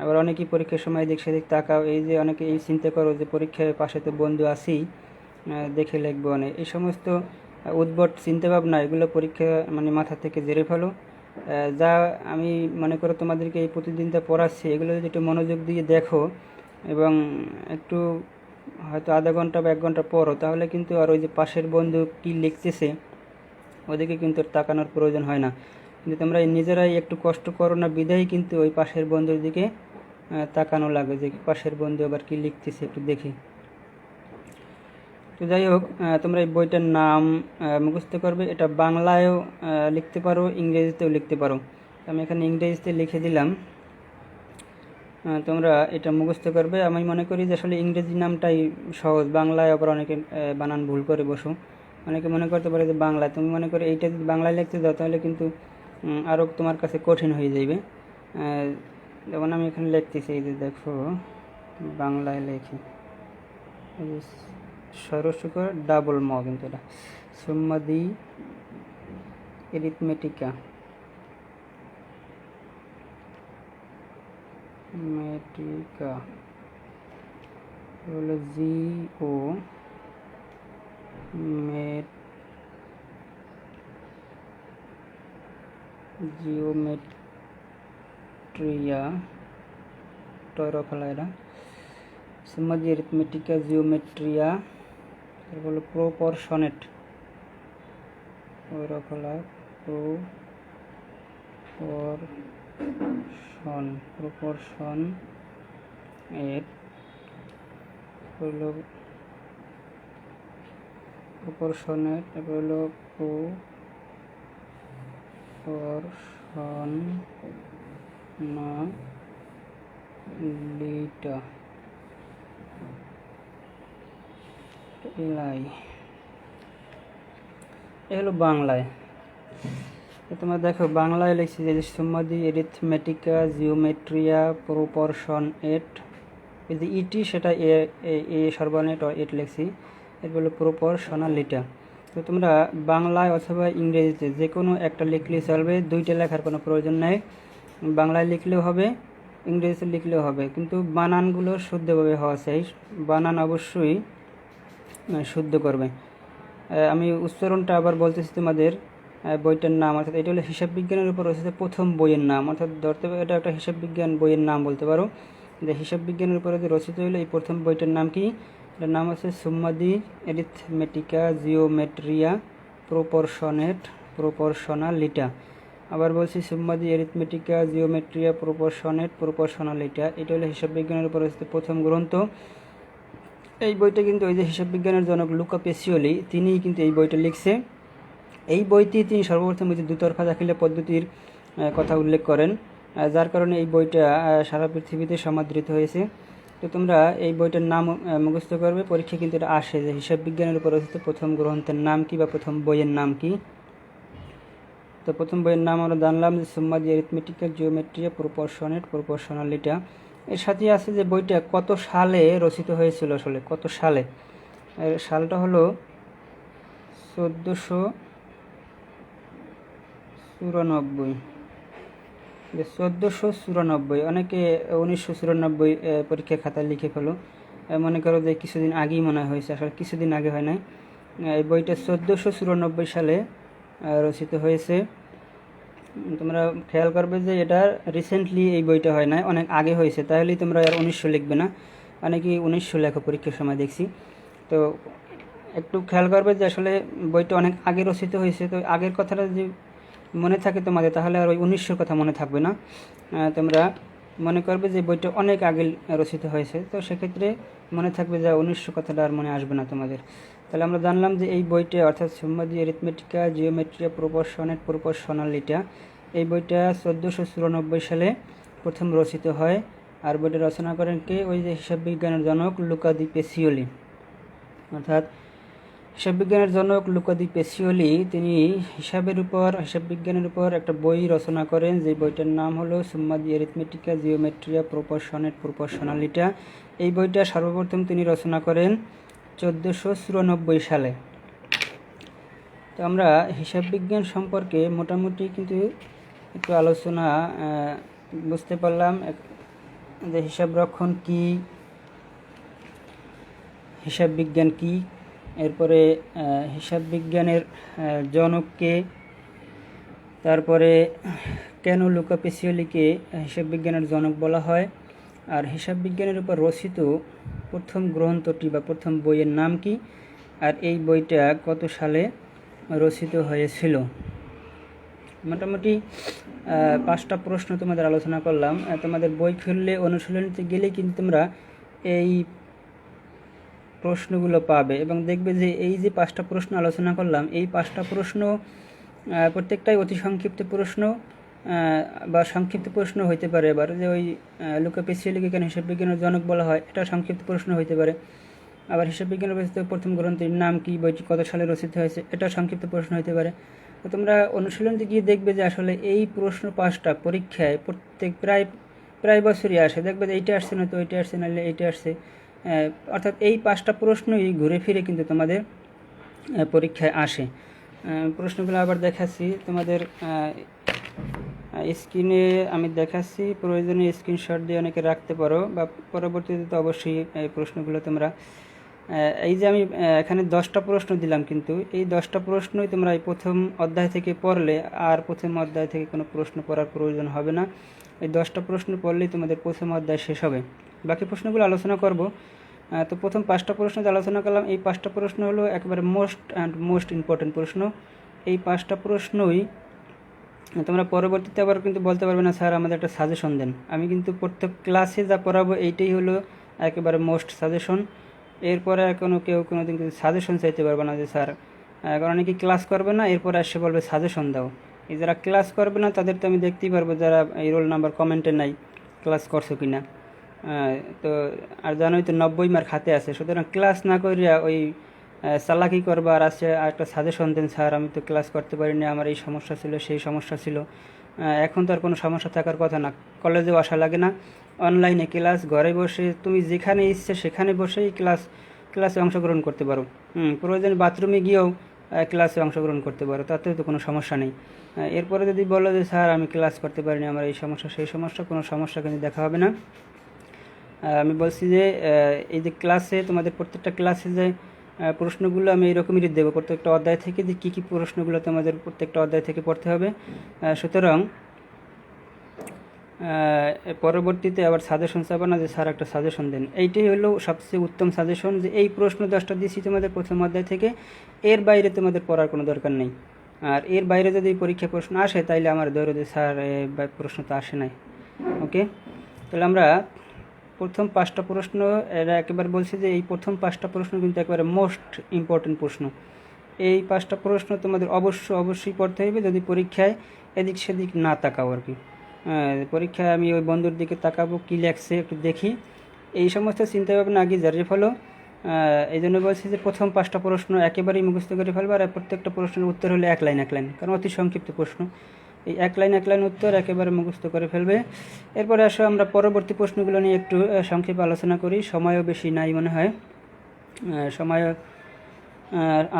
আবার অনেকেই পরীক্ষার সময় এদিক সেদিক তাকাও, এই যে অনেকে এই চিন্তা করো যে পরীক্ষায় পাশে তো বন্ধু আছেই, দেখে লিখবো অনেক, এই সমস্ত উদ্ভট চিন্তাভাবনা, এগুলো পরীক্ষা মানে মাথা থেকে ঝেড়ে ফেলো। যা আমি মনে করো তোমাদেরকে এই প্রতিদিনটা পড়াচ্ছি, এগুলো যদি একটু মনোযোগ দিয়ে দেখো এবং একটু হয়তো আধা ঘন্টা বা 1 ঘন্টা পড়ো, তাহলে কিন্তু আর ওই যে পাশের বন্ধু কি লিখতেছে ওদিকে কিন্তু তাকানোর প্রয়োজন হয় না। কিন্তু তোমরা নিজেরাই একটু কষ্ট করো না বিধায় কিন্তু ওই পাশের বন্ধুর দিকে তাকানো লাগে, যে পাশের বন্ধু আবার কি লিখতেছে একটু দেখি। তো যাই হোক, তোমরা এই বইটার নাম মুখস্থ করবে। এটা বাংলায়ও লিখতে পারো, ইংরেজিতেও লিখতে পারো। আমি এখানে ইংরেজিতে লিখে দিলাম, তোমরা এটা মুখস্থ করবে। আমি মনে করি যে আসলে ইংরেজি নামটাই সহজ, বাংলায় আবার অনেকে বানান ভুল করে বসো। অনেকে মনে করতে পারে যে বাংলায়, তুমি মনে করো এইটা যদি বাংলায় লিখতে যাও তাহলে কিন্তু আরও তোমার কাছে কঠিন হয়ে যাবে। যেমন আমি এখানে লিখতেছি, এই যে দেখো বাংলায় লেখি, সরস্বকর ডাবল ম, কিন্তু এটা সুম্মাদি এরিথমেটিকা মেটিকা হলো GO জিওমেট্রিয়া টয়রফালা, এটা সুম্মা দি অ্যারিথমেটিকা জিওমেট্রিয়া, তারপর হলো প্রপরশনেট, প্রপরশন এর হলো প্রপরশনেট, তারপর হলো প্রপরশনালিটা এলাই, এ হলো বাংলায়। তোমরা দেখো বাংলায় লিখছি যে সুম্মা দি অ্যারিথমেটিকা জিওমেট্রিয়া প্রপরশন এট, এই যে ইটি সেটা এ সর্বনেট এট লিখছি, এরপর হলো প্রপরশনালিটা। তো তোমরা বাংলায় অথবা ইংরেজিতে যে কোনো একটা লিখলেই চলবে, দুইটা লেখার কোনো প্রয়োজন নেই। বাংলায় লিখলেও হবে, ইংরেজিতে লিখলেও হবে, কিন্তু বানানগুলো শুদ্ধভাবে হওয়া চাই। বানান অবশ্যই শুদ্ধ করবে। আমি উচ্চারণটা আবার বলতেছি তোমাদের। বইটার নাম, অর্থাৎ এটা হলো হিসাব বিজ্ঞানের উপর রচিত প্রথম বইয়ের নাম, অর্থাৎ ধরতে পারো এটা একটা হিসাব বিজ্ঞান বইয়ের নাম বলতে পারো। যে হিসাব বিজ্ঞানের উপরে যে রচিত হলো এই প্রথম বইটার নাম কি? এটার নাম হচ্ছে সুম্মা দি অ্যারিথমেটিকা জিওমেট্রিয়া প্রপরশনালিটা। আবার বলছি সুম্মা দি অ্যারিথমেটিকা জিওমেট্রিয়া প্রপরশনালিটা, এটা হলো হিসাব বিজ্ঞানের উপর রচিত প্রথম গ্রন্থ। এই বইটা কিন্তু ওই যে হিসাব বিজ্ঞানের জনক লুকা পেসিওলি, তিনিই কিন্তু এই বইটা লিখছে। এই বইটি তিনি সর্বপ্রথম ওই যে দুতরফা দাখিলা পদ্ধতির কথা উল্লেখ করেন, যার কারণে এই বইটা সারা পৃথিবীতে সমাদৃত হয়েছে। তো তোমরা এই বইটার নাম মুখস্থ করবে, পরীক্ষা কিন্তু এটা আসে যে হিসাব বিজ্ঞানের উপর রচিত প্রথম গ্রন্থের নাম কি বা প্রথম বইয়ের নাম কি। তো প্রথম বইয়ের নাম আমরা জানলাম যে সুম্মা দি অ্যারিথমেটিকা জিওমেট্রিয়া প্রপরশনালিটা। এর সাথে আছে যে বইটা কত সালে রচিত হয়েছিল, আসলে কত সালে, সালটা হলো 1494। অনেকে 1994 পরীক্ষা খাতায় লিখে ফেলো, মনে করো যে কিছুদিন আগেই মনে হয়েছে, আসলে কিছুদিন আগে হয় নাই। এই বইটা 1494 সালে রচিত হয়েছে। তোমরা খেয়াল করবে যে এটা রিসেন্টলি এই বইটা হয় না, অনেক আগে হয়েছে, তাহলেই তোমরা আর 1900 লিখবে না, অনেকেই 1900 লেখো পরীক্ষার সময় দেখছি। তো একটু খেয়াল করবে যে আসলে বইটা অনেক আগে রচিত হয়েছে। তো আগের কথাটা যদি মনে থাকে তোমাদের, তাহলে আর ওই 1900 কথা মনে থাকবে না, তোমরা মনে করবে যে বইটা অনেক আগে রচিত হয়েছে। তো সেক্ষেত্রে মনে থাকবে যে 1900 কথাটা আর মনে আসবে না তোমাদের। তাহলে আমরা জানলাম যে এই বইটা অর্থাৎ সুম্মা দি অ্যারিথমেটিকা জিওমেট্রিয়া প্রপরশনালিটা, এই বইটা 1494 সালে প্রথম রচিত হয়। আর বইটা রচনা করেন কে? ওই যে হিসাব বিজ্ঞানের জনক লুকা দি পেসিওলি। অর্থাৎ হিসাব বিজ্ঞানের জনক লুকা দি পেসিওলি তিনি হিসাব বিজ্ঞানের উপর একটা বই রচনা করেন, যে বইটার নাম হলো সুম্মা দি অ্যারিথমেটিকা জিওমেট্রিয়া প্রপরশনালিটা। এই বইটা সর্বপ্রথম তিনি রচনা করেন 1494 সালে। তো আমরা হিসাব বিজ্ঞান সম্পর্কে মোটামুটি কিন্তু একটু আলোচনা বুঝতে পারলাম, যে হিসাব রক্ষণ কি, হিসাব বিজ্ঞান কি, এরপরে হিসাব বিজ্ঞানের জনককে, তারপরে কেন লুকা পেসিওলিকে হিসাব বিজ্ঞানের জনক বলা হয়, আর হিসাব বিজ্ঞানের উপর রচিত প্রথম গ্রন্থটি বা প্রথম বইয়ের নাম কি, আর এই বইটা কত সালে রচিত হয়েছিল। মোটামুটি 5টা প্রশ্ন তোমাদের আলোচনা করলাম। তোমাদের বই খুললে অনুশীলনীতে গেলে কিন্তু তোমরা এই প্রশ্নগুলো পাবে এবং দেখবে যে এই যে 5টা প্রশ্ন আলোচনা করলাম, এই 5টা প্রশ্ন প্রত্যেকটাই অতি সংক্ষিপ্ত প্রশ্ন বা সংক্ষিপ্ত প্রশ্ন হইতে পারে। এবার যে ওই লুকা পেসিওলিকে কেন হিসাব বিজ্ঞানের জনক বলা হয়, এটা সংক্ষিপ্ত প্রশ্ন হইতে পারে। আবার হিসাব বিজ্ঞানের রচিত প্রথম গ্রন্থের নাম কি, বইটি কত সালে রচিত হয়েছে, এটা সংক্ষিপ্ত প্রশ্ন হইতে পারে। তো তোমরা অনুশীলনতে গিয়ে দেখবে যে আসলে এই প্রশ্ন 5টা পরীক্ষায় প্রায় বছরই আসে, দেখবে যে এইটা আসছে না তো ওইটা আসছে, নাহলে এইটা আসছে। অর্থাৎ এই 5টা প্রশ্নই ঘুরে ফিরে কিন্তু তোমাদের পরীক্ষায় আসে। প্রশ্নগুলো আবার দেখাচ্ছি তোমাদের স্ক্রিনে, আমি দেখাচ্ছি, প্রয়োজনীয় স্ক্রিনশট দিয়ে অনেকে রাখতে পারো বা পরবর্তীতে তো অবশ্যই এই প্রশ্নগুলো তোমরা, এই যে আমি এখানে 10টা প্রশ্ন দিলাম, কিন্তু এই 10টা প্রশ্নই তোমরা এই প্রথম অধ্যায় থেকে পড়লে আর প্রথম অধ্যায় থেকে কোনো প্রশ্ন পড়ার প্রয়োজন হবে না। এই 10টা প্রশ্ন পড়লেই তোমাদের প্রথম অধ্যায় শেষ হবে। বাকি প্রশ্নগুলো আলোচনা করব। তো প্রথম 5টা প্রশ্ন যে আলোচনা করলাম, এই 5টা প্রশ্ন হলো একেবারে মোস্ট ইম্পর্টেন্ট প্রশ্ন। এই 5টা প্রশ্নই তোমরা পরবর্তীতে আবার কিন্তু বলতে পারবে না স্যার আমাদের একটা সাজেশন দেন। আমি কিন্তু প্রত্যেক ক্লাসে যা পড়াবো এইটাই হলো একেবারে মোস্ট সাজেশন। এরপরে কেউ কোনোদিন কিন্তু সাজেশন চাইতে পারবে না যে স্যার, কারণ অনেকে ক্লাস করবে না, এরপরে এসে বলবে সাজেশন দাও। এই যারা ক্লাস করবে না তাদের তো আমি দেখতেই পারবো যারা এই রোল নাম্বার কমেন্টে নাই ক্লাস করছো কি না। তো আর জানোই তো 90 মার্ক হাতে আছে, সুতরাং ক্লাস না করিয়া ওই চালাকি করবা আর আছে একটা সাজেশন দেন স্যার আমি তো ক্লাস করতে পারিনি, আমার এই সমস্যা ছিল সেই সমস্যা ছিল। এখন তো আর কোনো সমস্যা থাকার কথা না, কলেজেও আসা লাগে না, অনলাইনে ক্লাস, ঘরে বসে তুমি যেখানে ইচ্ছে সেখানে বসেই ক্লাসে অংশগ্রহণ করতে পারো। প্রয়োজনে বাথরুমে গিয়েও ক্লাসে অংশগ্রহণ করতে পারো, তাতেও তো কোনো সমস্যা নেই। এরপরে যদি বলো যে স্যার আমি ক্লাস করতে পারিনি, আমার এই সমস্যা সেই সমস্যা, কোনো সমস্যা কিন্তু দেখা হবে না। আমি বলছি যে এই যে ক্লাসে তোমাদের প্রত্যেকটা ক্লাসে যে প্রশ্নগুলো আমি এরকমই দেবো প্রত্যেকটা অধ্যায় থেকে, যে কী কী প্রশ্নগুলো তোমাদের প্রত্যেকটা অধ্যায় থেকে পড়তে হবে। সুতরাং পরবর্তীতে আবার সাজেশন চাবো না যে স্যার একটা সাজেশন দেন। এইটাই হলো সবচেয়ে উত্তম সাজেশন, যে এই প্রশ্ন 10টা দিয়েছি তোমাদের প্রথম অধ্যায় থেকে, এর বাইরে তোমাদের পড়ার কোনো দরকার নেই। আর এর বাইরে যদি পরীক্ষা প্রশ্ন আসে তাইলে আমার ধরো যে স্যার প্রশ্ন তো আসে নাই। ওকে, তাহলে আমরা প্রথম 5টা প্রশ্ন এরা একেবারে বলছি যে এই প্রথম 5টা প্রশ্ন কিন্তু একেবারে মোস্ট ইম্পর্টেন্ট প্রশ্ন। এই 5টা প্রশ্ন তোমাদের অবশ্যই পড়তে হবে যদি পরীক্ষায় এদিক সেদিক না তাকাও আর কি। পরীক্ষায় আমি ওই বন্ধুর দিকে তাকাবো কী লেখছে একটু দেখি, এই সমস্ত চিন্তা ভাবনা আগে জারিয়ে ফেলো। এই জন্য বলছি যে প্রথম 5টা প্রশ্ন একেবারেই মুখস্থ করে ফেলবো, আর প্রত্যেকটা প্রশ্নের উত্তর হলে এক লাইন, কারণ অতি সংক্ষিপ্ত প্রশ্ন, এই এক লাইন উত্তর একেবারে মুখস্থ করে ফেলবে। এরপরে আসো আমরা পরবর্তী প্রশ্নগুলো নিয়ে একটু সংক্ষেপে আলোচনা করি, সময়ও বেশি নাই মনে হয়, সময়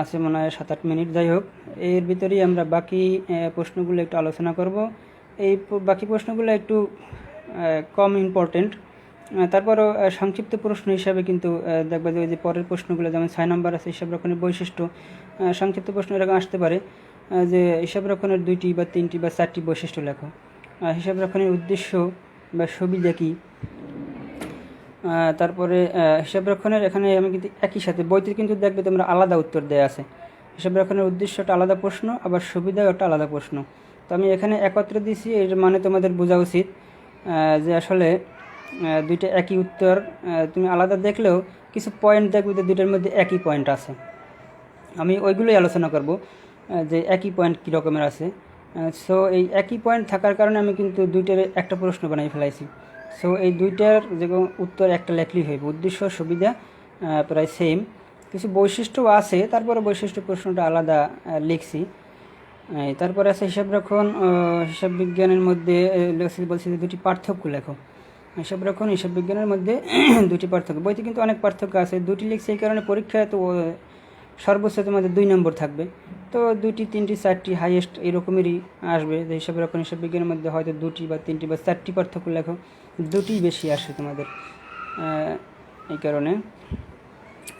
আছে মনে হয় 7-8 মিনিট। যাই হোক, এর ভিতরেই আমরা বাকি প্রশ্নগুলো একটু আলোচনা করব। এই বাকি প্রশ্নগুলো একটু কম ইম্পর্টেন্ট, তারপরও সংক্ষিপ্ত প্রশ্ন হিসাবে কিন্তু দেখবে যে পরের প্রশ্নগুলো যেমন 6 নম্বর আছে হিসাব রক্ষণের বৈশিষ্ট্য, সংক্ষিপ্ত প্রশ্ন এরকম আসতে পারে যে হিসাব রক্ষণের 2টি বা 3টি বা 4টি বৈশিষ্ট্য লেখো, হিসাব রক্ষণের উদ্দেশ্য বা সুবিধা কী। তারপরে হিসাব রক্ষণের এখানে আমি কিন্তু একই সাথে বইতে কিন্তু দেখবে তোমরা আলাদা উত্তর দেওয়া আছে, হিসাব রক্ষণের উদ্দেশ্যটা আলাদা প্রশ্ন, আবার সুবিধাও একটা আলাদা প্রশ্ন। তো আমি এখানে একত্রে দিছি, এর মানে তোমাদের বোঝা উচিত যে আসলে দুইটা একই উত্তর, তুমি আলাদা দেখলেও কিছু পয়েন্ট দেখবে যে দুইটার মধ্যে একই পয়েন্ট আছে, আমি ওইগুলোই আলোচনা করব যে একই পয়েন্ট কী রকমের আছে। সো এই একই পয়েন্ট থাকার কারণে আমি কিন্তু দুইটার একটা প্রশ্ন বানাই ফেলাইছি। সো এই দুইটার যে উত্তর একটা লেখলেই হইবে, উদ্দেশ্য সুবিধা প্রায় সেম, কিছু বৈশিষ্ট্য আছে, তারপরে বৈশিষ্ট্য প্রশ্নটা আলাদা লিখছি। তারপরে আছে হিসাব রক্ষণ, হিসাব বিজ্ঞানের মধ্যে বলছি যে 2টি পার্থক্য লেখো, হিসাব রক্ষণ হিসাব বিজ্ঞানের মধ্যে 2টি পার্থক্য, বইতে কিন্তু অনেক পার্থক্য আছে, 2টি লিখছি এই কারণে পরীক্ষায় তো সর্বোচ্চ তোমাদের 2 নম্বর থাকবে, তো 2টি 3টি 4টি হাইয়েস্ট এরকমেরই আসবে, যে হিসাব রক্ষণ হিসাব বিজ্ঞানের মধ্যে হয়তো 2টি বা 3টি বা 4টি পার্থক্য লেখো, 2টি বেশি আসে তোমাদের এই কারণে।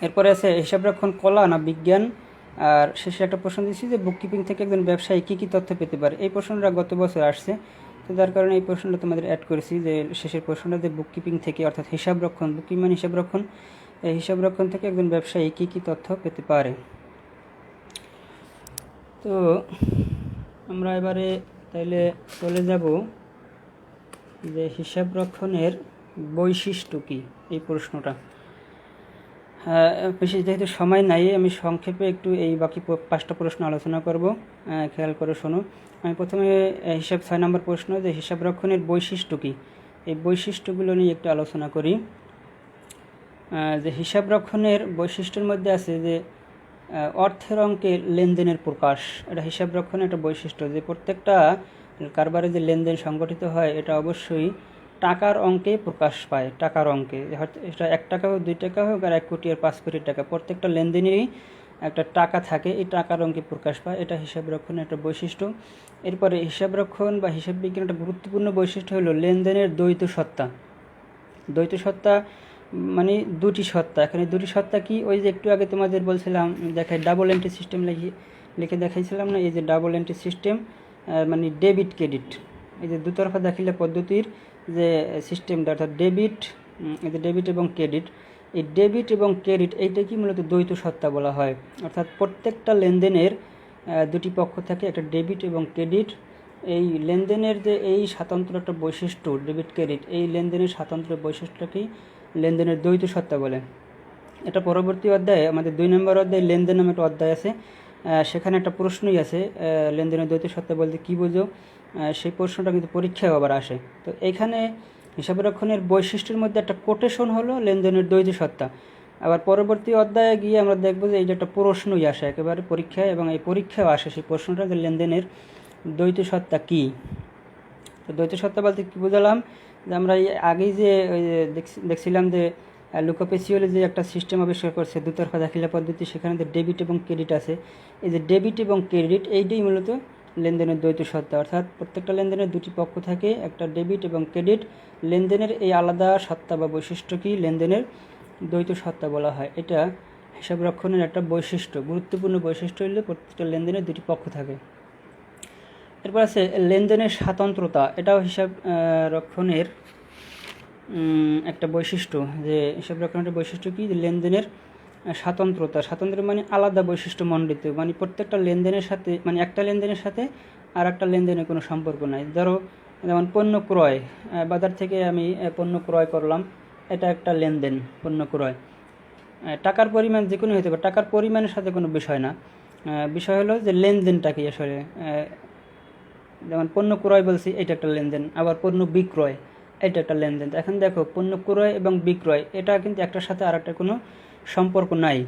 এরপরে আছে হিসাব রক্ষণ কলা না বিজ্ঞান, আর শেষে একটা প্রশ্ন দিচ্ছি যে বুককিপিং থেকে একজন ব্যবসায়ী কী কী তথ্য পেতে পারে, এই প্রশ্নটা গত বছর আসছে, তো যার কারণে এই প্রশ্নটা তোমাদের অ্যাড করেছি যে শেষের প্রশ্নটা যে বুককিপিং থেকে অর্থাৎ হিসাব রক্ষণ, বুককিপিং মানে হিসাব রক্ষণ, এই হিসাব রক্ষণ থেকে একজন ব্যবসায়ী কী কী তথ্য পেতে পারে। তো আমরা এবারে তাইলে চলে যাব যে হিসাব রক্ষণের বৈশিষ্ট্য কী, এই প্রশ্নটা বেশি যেহেতু সময় নাই আমি সংক্ষেপে একটু এই বাকি 5টা প্রশ্ন আলোচনা করব, খেয়াল করে শোনো। আমি প্রথমে হিসাব 6 নম্বর প্রশ্ন যে হিসাব রক্ষণের বৈশিষ্ট্য কী, এই বৈশিষ্ট্যগুলো নিয়ে একটু আলোচনা করি। যে হিসাব রক্ষণের বৈশিষ্ট্যের মধ্যে আছে যে অর্থের অঙ্কের লেনদেনের প্রকাশ, এটা হিসাব রক্ষণের একটা বৈশিষ্ট্য, যে প্রত্যেকটা কারবারে যে লেনদেন সংগঠিত হয় এটা অবশ্যই টাকার অঙ্কে প্রকাশ পায়, টাকার অঙ্কে, হয়তো এটা 1 টাকা হোক 2 টাকা হোক আর 1 কোটি আর 5 কোটি টাকা, প্রত্যেকটা লেনদেনেরই একটা টাকা থাকে, এই টাকার অঙ্কে প্রকাশ পায়, এটা হিসাব রক্ষণের একটা বৈশিষ্ট্য। এরপরে হিসাব রক্ষণ বা হিসাব বিজ্ঞানের একটা গুরুত্বপূর্ণ বৈশিষ্ট্য হলো লেনদেনের দ্বৈত সত্তা। দ্বৈত সত্তা মানে 2টি সত্তা, এখানে 2টি সত্তা কি, ওই যে একটু আগে তোমাদের বলছিলাম দেখাই ডাবল এন্ট্রি সিস্টেম লিখে দেখাইছিলাম না, এই যে ডাবল এন্ট্রি সিস্টেম মানে ডেবিট ক্রেডিট, এই যে দুতরফা দাখিলা পদ্ধতির যে সিস্টেমটা, অর্থাৎ ডেবিট এই যে ডেবিট এবং ক্রেডিট, এই ডেবিট এবং ক্রেডিট এইটাকে মূলত দ্বৈত সত্তা বলা হয়। অর্থাৎ প্রত্যেকটা লেনদেনের দুটি পক্ষ থাকে, একটা ডেবিট এবং ক্রেডিট। এই লেনদেনের যে এই স্বাতন্ত্র একটা বৈশিষ্ট্য ডেবিট ক্রেডিট, এই লেনদেনের স্বাতন্ত্র বৈশিষ্ট্যকেই লেনদেনের দ্বৈত সত্তা বলে। এটা পরবর্তী অধ্যায়ে আমাদের 2 নম্বর অধ্যায়ে লেনদেন নামে একটা অধ্যায় আছে, সেখানে একটা প্রশ্নই আছে লেনদেনের দ্বৈত সত্তা বলতে কী বোঝো, সেই প্রশ্নটা কিন্তু পরীক্ষায় আবার আসে। তো এইখানে হিসাবরক্ষণের বৈশিষ্ট্যের মধ্যে একটা কোটেশন হলো লেনদেনের দ্বৈত সত্তা। আবার পরবর্তী অধ্যায়ে গিয়ে আমরা দেখবো যে এই যে একটা প্রশ্নই আসে একেবারে পরীক্ষায়, এবং এই পরীক্ষাও আসে সেই প্রশ্নটা যে লেনদেনের দ্বৈত সত্তা কী। তো দ্বৈত সত্তা বলতে কী বোঝালাম, যে আমরা এই আগেই যে দেখছিলাম যে লুকা পেসিওলি যে একটা সিস্টেম আবিষ্কার করছে দুতরফা দাখিলা পদ্ধতি, সেখানে যে ডেবিট এবং ক্রেডিট আছে, এই যে ডেবিট এবং ক্রেডিট এইটাই মূলত লেনদেনের দ্বৈত সত্তা। অর্থাৎ প্রত্যেকটা লেনদেনের দুটি পক্ষ থাকে, একটা ডেবিট এবং ক্রেডিট। লেনদেনের এই আলাদা সত্তা বা বৈশিষ্ট্যকেই লেনদেনের দ্বৈত সত্তা বলা হয়। এটা হিসাব রক্ষণের একটা বৈশিষ্ট্য, গুরুত্বপূর্ণ বৈশিষ্ট্য হলে প্রত্যেকটা লেনদেনের দুটি পক্ষ থাকে। এরপর আছে লেনদেনের স্বাতন্ত্রতা, এটাও হিসাব রক্ষণের একটা বৈশিষ্ট্য। যে হিসাব রক্ষণের বৈশিষ্ট্য কি, লেনদেনের স্বাতন্ত্রতা। স্বাতন্ত্র মানে আলাদা বৈশিষ্ট্য মণ্ডিত, মানে প্রত্যেকটা লেনদেনের সাথে, মানে একটা লেনদেনের সাথে আর একটা লেনদেনের কোনো সম্পর্ক নাই। ধরো যেমন পণ্য ক্রয়, বাজার থেকে আমি পণ্য ক্রয় করলাম, এটা একটা লেনদেন। পণ্য ক্রয় টাকার পরিমাণ যে কোনো হতে পারে, টাকার পরিমাণের সাথে কোনো বিষয় না, বিষয় হলো যে লেনদেনটা কি আসলে। যেমন পণ্য ক্রয় বলছি, এটা একটা লেনদেন। আবার পণ্য বিক্রয়, এটা একটা লেনদেন। এখন দেখো পণ্য ক্রয় এবং বিক্রয় এটা কিন্তু একটার সাথে আর একটা কোনো সম্পর্ক নাই,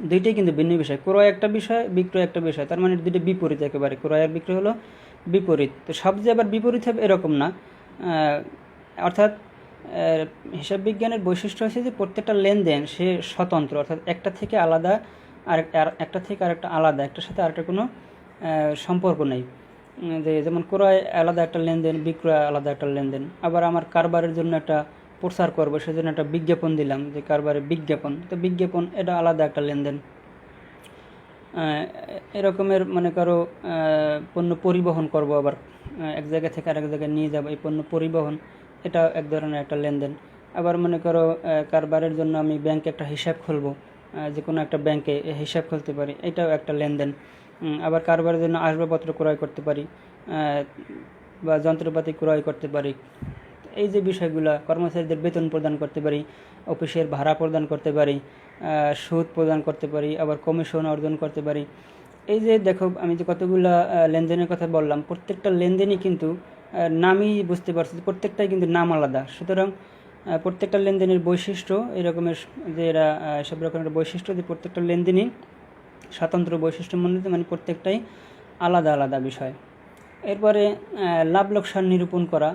দুইটাই কিন্তু ভিন্ন বিষয়। ক্রয় একটা বিষয়, বিক্রয় একটা বিষয়, তার মানে দুইটা বিপরীত একেবারে। ক্রয় আর বিক্রয় হলো বিপরীত। তো সব যে আবার বিপরীত হবে এরকম না। অর্থাৎ হিসাব বিজ্ঞানের বৈশিষ্ট্য হচ্ছে যে প্রত্যেকটা লেনদেন সে স্বতন্ত্র, অর্থাৎ একটা থেকে আলাদা, আর একটা থেকে আরেকটা আলাদা, একটার সাথে আরেকটা কোনো সম্পর্ক নেই। যেমন ক্রয় আলাদা একটা লেনদেন, বিক্রয় আলাদা একটা লেনদেন। আবার আমার কারবারের জন্য একটা প্রচার করবো, সেজন্য একটা বিজ্ঞাপন দিলাম, যে কারবারের বিজ্ঞাপন, তো বিজ্ঞাপন এটা আলাদা একটা লেনদেন। এরকমের মনে করো পণ্য পরিবহন করব, আবার এক জায়গা থেকে আরেক জায়গায় নিয়ে যাব, এই পণ্য পরিবহন এটা এক ধরনের একটা লেনদেন। আবার মনে করো কারবারের জন্য আমি ব্যাংকে একটা হিসাব খুলবো, যে কোনো একটা ব্যাংকে হিসাব খুলতে পারি, এটাও একটা লেনদেন। আবার কারবারের জন্য আসবাবপত্র ক্রয় করতে পারি, বা যন্ত্রপাতি ক্রয় করতে পারি। এই যে বিষয়গুলো, কর্মচারীদের বেতন প্রদান করতে পারি, অফিসের ভাড়া প্রদান করতে পারি, সুদ প্রদান করতে পারি, আবার কমিশন অর্জন করতে পারি। এই যে দেখো আমি যে কতগুলো লেনদেনের কথা বললাম, প্রত্যেকটা লেনদেনই কিন্তু নামই বুঝতে পারছি, প্রত্যেকটাই কিন্তু নাম আলাদা। সুতরাং প্রত্যেকটা লেনদেনের বৈশিষ্ট্য এরকমের, যে এরা সব রকমের বৈশিষ্ট্য, যে প্রত্যেকটা লেনদেনই স্বতন্ত্র বৈশিষ্ট্য মণ্ডিত, মানে প্রত্যেকটাই আলাদা আলাদা বিষয়। এরপরে লাভ লোকসান নিরূপণ করা,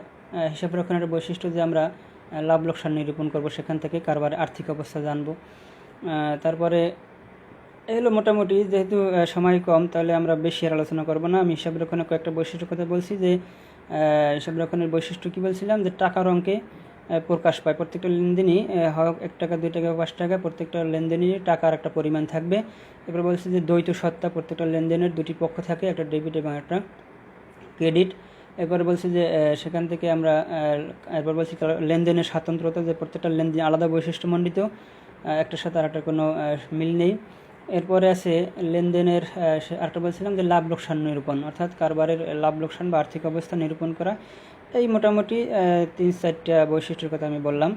হিসাব রক্ষণের বৈশিষ্ট্য, যে আমরা লাভ লোকসান নিরূপণ করব, সেখান থেকে কারবারের আর্থিক অবস্থা জানব। তারপরে এগুলো মোটামুটি, যেহেতু সময় কম, তাহলে আমরা বেশি আর আলোচনা করব না। আমি হিসাব রক্ষণের কয়েকটা বৈশিষ্ট্য কথা বলছি। যে হিসাব রক্ষণের বৈশিষ্ট্য কী বলছিলাম, যে টাকার অঙ্কে প্রকাশ পায়, প্রত্যেকটা লেনদেনই হোক 1 টাকা 2 টাকা 5 টাকা, প্রত্যেকটা লেনদেনই টাকার একটা পরিমাণ থাকবে। এরপর বলছি যে দ্বৈত সত্তা, প্রত্যেকটা লেনদেনের দুটি পক্ষ থাকে, একটা ডেবিট এবং একটা ক্রেডিট। এরপরে বলছি যে সেখান থেকে আমরা এরপর বলছি লেনদেনের স্বাতন্ত্রতা, যে প্রত্যেকটা লেনদেন আলাদা বৈশিষ্ট্যমণ্ডিত, একটার সাথে আরেকটা কোনো মিল নেই। এরপরে আছে লেনদেনের আরেকটা বলছিলাম যে লাভ লোকসান নিরূপণ, অর্থাৎ কারবারের লাভ লোকসান বা আর্থিক অবস্থা নিরূপণ করা। এই মোটামুটি 3-4টা বৈশিষ্ট্যের কথা আমি বললাম।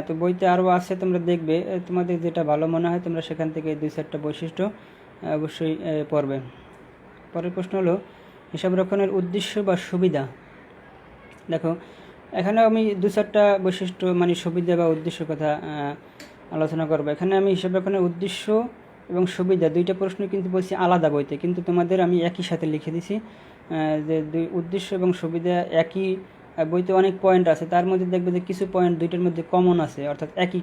তো বইতে আরও আছে, তোমরা দেখবে, তোমাদের যেটা ভালো মনে হয় তোমরা সেখান থেকে 2-4টা বৈশিষ্ট্য অবশ্যই পড়বে। পরের প্রশ্ন হলো হিসাব রক্ষণের উদ্দেশ্য বা সুবিধা। দেখো এখানে আমি 2-4টা বৈশিষ্ট্য, মানে সুবিধা বা উদ্দেশ্যের কথা আলোচনা করবো। এখানে আমি হিসাব রক্ষণের উদ্দেশ্য এবং সুবিধা দুইটা প্রশ্ন কিন্তু বলছি আলাদা বইতে, কিন্তু তোমাদের আমি একই সাথে লিখে দিছি। যে উদ্দেশ্য এবং সুবিধা একই বইতে অনেক পয়েন্ট আছে, তার মধ্যে দেখবে যে কিছু পয়েন্ট দুইটার মধ্যে কমন আছে, অর্থাৎ একই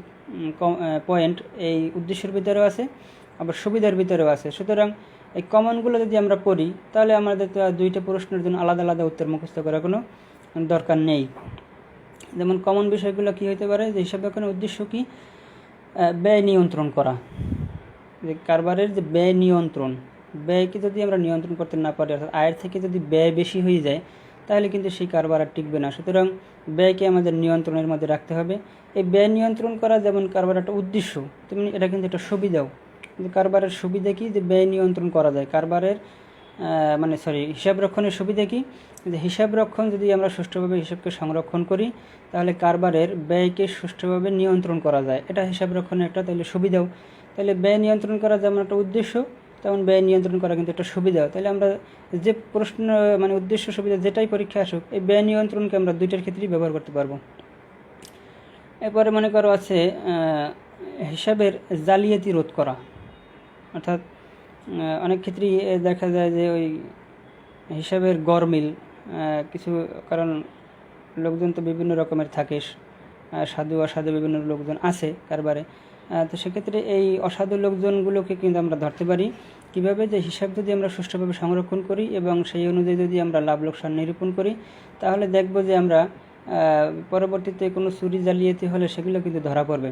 পয়েন্ট এই উদ্দেশ্যের ভিতরেও আছে, আবার সুবিধার ভিতরেও আছে। সুতরাং এই কমনগুলো যদি আমরা পড়ি, তাহলে আমাদের তো দুইটা প্রশ্নের জন্য আলাদা আলাদা উত্তর মুখস্থ করার কোনো দরকার নেই। যেমন কমন বিষয়গুলো কি হতে পারে, যে হিসাব রক্ষণের উদ্দেশ্য কি, ব্যয় নিয়ন্ত্রণ করা। যে কারবারের যে ব্যয় নিয়ন্ত্রণ, ব্যয়কে যদি আমরা নিয়ন্ত্রণ করতে না পারি, অর্থাৎ আয়ের থেকে যদি ব্যয় বেশি হয়ে যায়, তাহলে কিন্তু সেই কারবার আর টিকবে না। সুতরাং ব্যয়কে আমাদের নিয়ন্ত্রণের মধ্যে রাখতে হবে। এই ব্যয় নিয়ন্ত্রণ করা যেমন কারবার একটা উদ্দেশ্য, তেমনি এটা কিন্তু একটা সুবিধাও। কিন্তু কারবারের সুবিধা কি, যে ব্যয় নিয়ন্ত্রণ করা যায়। কারবারের হিসাব রক্ষণের সুবিধা কি, যে হিসাব রক্ষণ যদি আমরা সুষ্ঠুভাবে হিসাবকে সংরক্ষণ করি তাহলে কারবারের ব্যয়কে সুষ্ঠুভাবে নিয়ন্ত্রণ করা যায়। এটা হিসাব রক্ষণের একটা তাহলে সুবিধাও। তাহলে ব্যয় নিয়ন্ত্রণ করা যেমন একটা উদ্দেশ্য, তেমন ব্যয় নিয়ন্ত্রণ করা কিন্তু একটা সুবিধাও। তাহলে আমরা যে প্রশ্ন উদ্দেশ্য সুবিধা যেটাই পরীক্ষা আসুক, এই ব্যয় নিয়ন্ত্রণকে আমরা দুইটার ক্ষেত্রেই ব্যবহার করতে পারবো। এরপরে মনে করো আছে হিসাবের জালিয়াতি রোধ করা। অর্থাৎ অনেক ক্ষেত্রেই দেখা যায় যে ওই হিসাবের গরমিল কিছু, কারণ লোকজন তো বিভিন্ন রকমের থাকে, সাধু অসাধু বিভিন্ন লোকজন আছে কারবারে। তো সেক্ষেত্রে এই অসাধু লোকজনগুলোকে কিন্তু আমরা ধরতে পারি কীভাবে, যে হিসাব যদি আমরা সুষ্ঠুভাবে সংরক্ষণ করি এবং সেই অনুযায়ী যদি আমরা লাভ লোকসান নিরূপণ করি, তাহলে দেখব যে আমরা পরবর্তীতে কোনো চুরি জালিয়াতি হলে সেগুলো কিন্তু ধরা পড়বে।